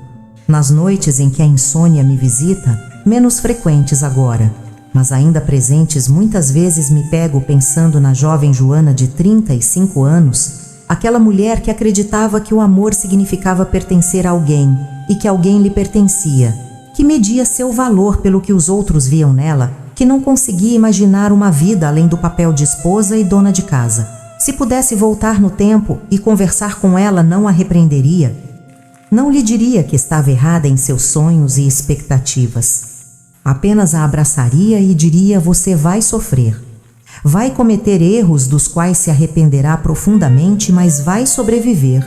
Nas noites em que a insônia me visita, menos frequentes agora, mas ainda presentes, muitas vezes me pego pensando na jovem Joana de 35 anos, aquela mulher que acreditava que o amor significava pertencer a alguém e que alguém lhe pertencia, que media seu valor pelo que os outros viam nela, que não conseguia imaginar uma vida além do papel de esposa e dona de casa. Se pudesse voltar no tempo e conversar com ela, não a repreenderia. Não lhe diria que estava errada em seus sonhos e expectativas. Apenas a abraçaria e diria: você vai sofrer. Vai cometer erros dos quais se arrependerá profundamente, mas vai sobreviver.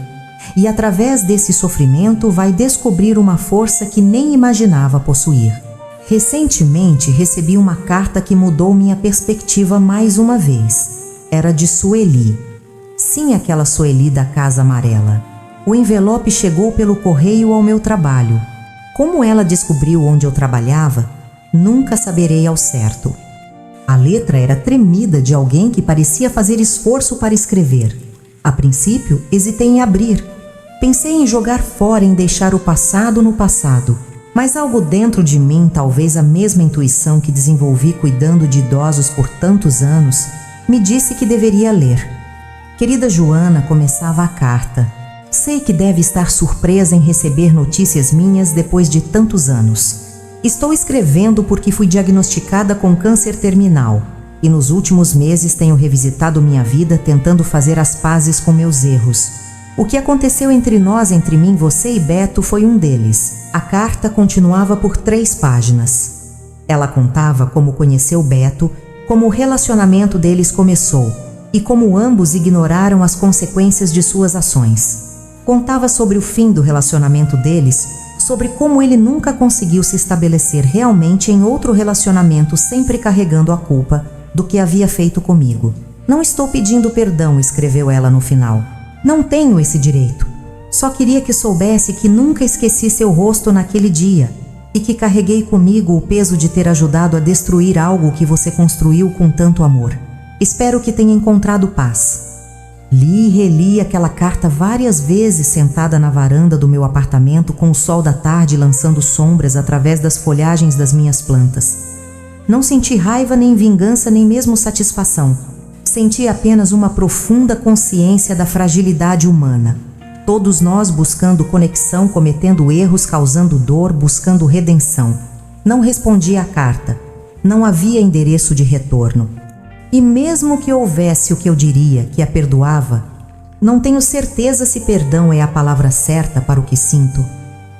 E através desse sofrimento vai descobrir uma força que nem imaginava possuir. Recentemente recebi uma carta que mudou minha perspectiva mais uma vez. Era de Sueli. Sim, aquela Sueli da Casa Amarela. O envelope chegou pelo correio ao meu trabalho. Como ela descobriu onde eu trabalhava, nunca saberei ao certo. A letra era tremida de alguém que parecia fazer esforço para escrever. A princípio, hesitei em abrir. Pensei em jogar fora, em deixar o passado no passado. Mas algo dentro de mim, talvez a mesma intuição que desenvolvi cuidando de idosos por tantos anos, me disse que deveria ler. Querida Joana, começava a carta. Sei que deve estar surpresa em receber notícias minhas depois de tantos anos. Estou escrevendo porque fui diagnosticada com câncer terminal. e nos últimos meses tenho revisitado minha vida tentando fazer as pazes com meus erros. O que aconteceu entre nós, entre mim, você e Beto, foi um deles. A carta continuava por 3 páginas. Ela contava como conheceu Beto, como o relacionamento deles começou e como ambos ignoraram as consequências de suas ações. Contava sobre o fim do relacionamento deles, sobre como ele nunca conseguiu se estabelecer realmente em outro relacionamento, sempre carregando a culpa do que havia feito comigo. Não estou pedindo perdão, escreveu ela no final. Não tenho esse direito. Só queria que soubesse que nunca esqueci seu rosto naquele dia e que carreguei comigo o peso de ter ajudado a destruir algo que você construiu com tanto amor. Espero que tenha encontrado paz. Li e reli aquela carta várias vezes sentada na varanda do meu apartamento com o sol da tarde lançando sombras através das folhagens das minhas plantas. Não senti raiva, nem vingança, nem mesmo satisfação. Senti apenas uma profunda consciência da fragilidade humana. Todos nós buscando conexão, cometendo erros, causando dor, buscando redenção. Não respondi à carta. Não havia endereço de retorno. E mesmo que houvesse o que eu diria, que a perdoava, não tenho certeza se perdão é a palavra certa para o que sinto.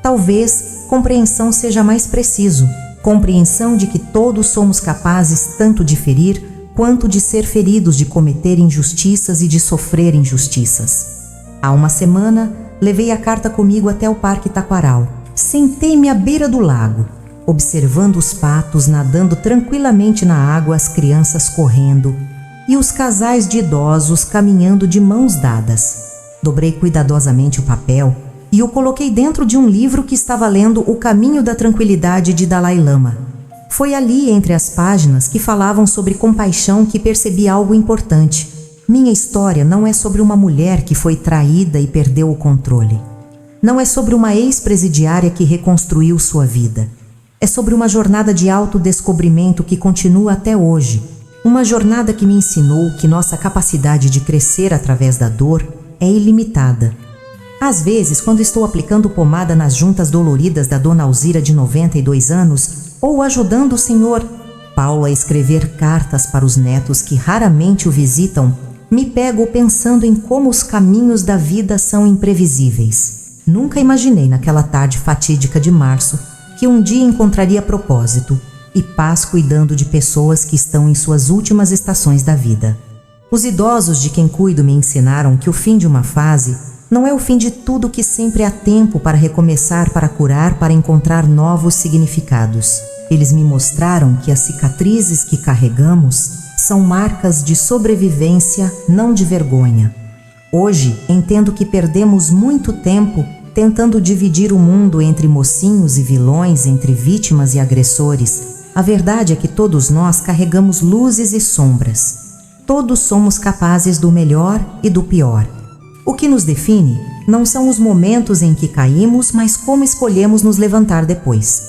Talvez compreensão seja mais preciso. Compreensão de que todos somos capazes tanto de ferir quanto de ser feridos, de cometer injustiças e de sofrer injustiças. Há uma semana, levei a carta comigo até o Parque Taquaral. Sentei-me à beira do lago, observando os patos nadando tranquilamente na água, as crianças correndo e os casais de idosos caminhando de mãos dadas. Dobrei cuidadosamente o papel e o coloquei dentro de um livro que estava lendo O Caminho da Tranquilidade de Dalai Lama. Foi ali, entre as páginas que falavam sobre compaixão, que percebi algo importante. Minha história não é sobre uma mulher que foi traída e perdeu o controle. Não é sobre uma ex-presidiária que reconstruiu sua vida. É sobre uma jornada de autodescobrimento que continua até hoje. Uma jornada que me ensinou que nossa capacidade de crescer através da dor é ilimitada. Às vezes, quando estou aplicando pomada nas juntas doloridas da dona Alzira de 92 anos, ou ajudando o Sr. Paulo a escrever cartas para os netos que raramente o visitam, me pego pensando em como os caminhos da vida são imprevisíveis. Nunca imaginei naquela tarde fatídica de março que um dia encontraria propósito e paz cuidando de pessoas que estão em suas últimas estações da vida. Os idosos de quem cuido me ensinaram que o fim de uma fase não é o fim de tudo, que sempre há tempo para recomeçar, para curar, para encontrar novos significados. Eles me mostraram que as cicatrizes que carregamos são marcas de sobrevivência, não de vergonha. Hoje, entendo que perdemos muito tempo tentando dividir o mundo entre mocinhos e vilões, entre vítimas e agressores. A verdade é que todos nós carregamos luzes e sombras. Todos somos capazes do melhor e do pior. O que nos define não são os momentos em que caímos, mas como escolhemos nos levantar depois.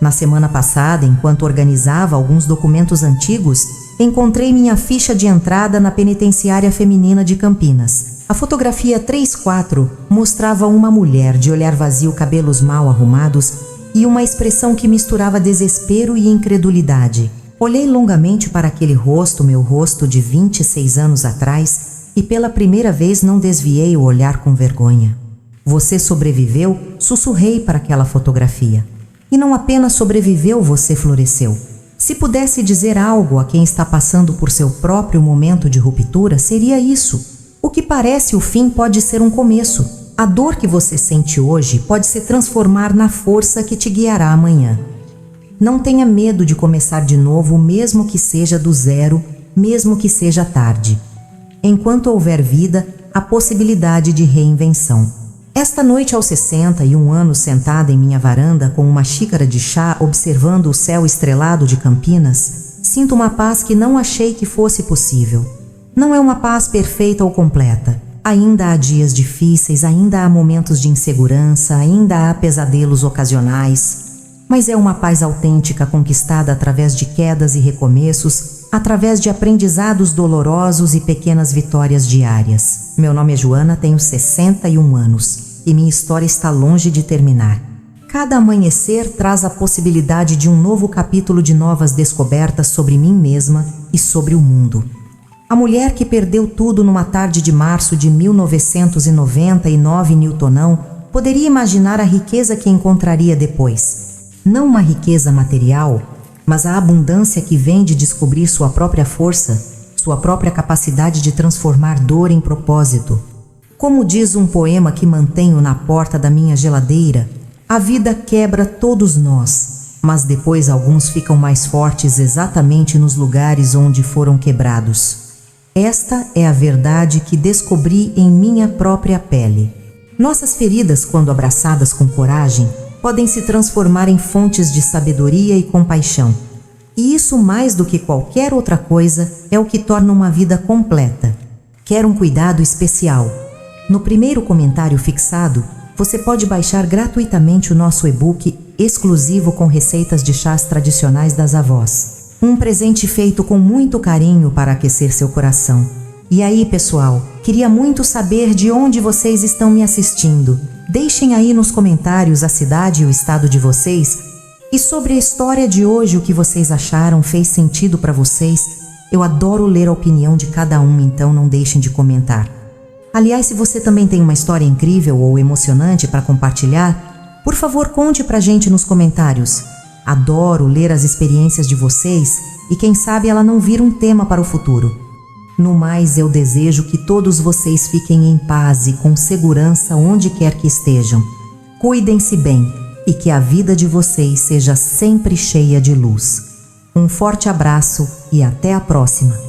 Na semana passada, enquanto organizava alguns documentos antigos, encontrei minha ficha de entrada na penitenciária feminina de Campinas. A fotografia 3/4 mostrava uma mulher de olhar vazio, cabelos mal arrumados e uma expressão que misturava desespero e incredulidade. Olhei longamente para aquele rosto, meu rosto de 26 anos atrás, e pela primeira vez não desviei o olhar com vergonha. Você sobreviveu, sussurrei para aquela fotografia. E não apenas sobreviveu, você floresceu. Se pudesse dizer algo a quem está passando por seu próprio momento de ruptura, seria isso. O que parece o fim pode ser um começo. A dor que você sente hoje pode se transformar na força que te guiará amanhã. Não tenha medo de começar de novo, mesmo que seja do zero, mesmo que seja tarde. Enquanto houver vida, há possibilidade de reinvenção. Esta noite, aos 61 anos, sentada em minha varanda com uma xícara de chá, observando o céu estrelado de Campinas, sinto uma paz que não achei que fosse possível. Não é uma paz perfeita ou completa. Ainda há dias difíceis, ainda há momentos de insegurança, ainda há pesadelos ocasionais. Mas é uma paz autêntica, conquistada através de quedas e recomeços, através de aprendizados dolorosos e pequenas vitórias diárias. Meu nome é Joana, tenho 61 anos e minha história está longe de terminar. Cada amanhecer traz a possibilidade de um novo capítulo de novas descobertas sobre mim mesma e sobre o mundo. A mulher que perdeu tudo numa tarde de março de 1999 em Newtonão poderia imaginar a riqueza que encontraria depois. Não uma riqueza material, mas a abundância que vem de descobrir sua própria força, sua própria capacidade de transformar dor em propósito. Como diz um poema que mantenho na porta da minha geladeira, a vida quebra todos nós, mas depois alguns ficam mais fortes exatamente nos lugares onde foram quebrados. Esta é a verdade que descobri em minha própria pele. Nossas feridas, quando abraçadas com coragem, podem se transformar em fontes de sabedoria e compaixão. E isso, mais do que qualquer outra coisa, é o que torna uma vida completa. Quer um cuidado especial? No primeiro comentário fixado, você pode baixar gratuitamente o nosso e-book exclusivo com receitas de chás tradicionais das avós. Um presente feito com muito carinho para aquecer seu coração. E aí, pessoal, queria muito saber de onde vocês estão me assistindo. Deixem aí nos comentários a cidade e o estado de vocês. E sobre a história de hoje, o que vocês acharam, fez sentido para vocês? Eu adoro ler a opinião de cada um, então não deixem de comentar. Aliás, se você também tem uma história incrível ou emocionante para compartilhar, por favor, conte pra gente nos comentários. Adoro ler as experiências de vocês e quem sabe ela não vira um tema para o futuro. No mais, eu desejo que todos vocês fiquem em paz e com segurança onde quer que estejam. Cuidem-se bem e que a vida de vocês seja sempre cheia de luz. Um forte abraço e até a próxima!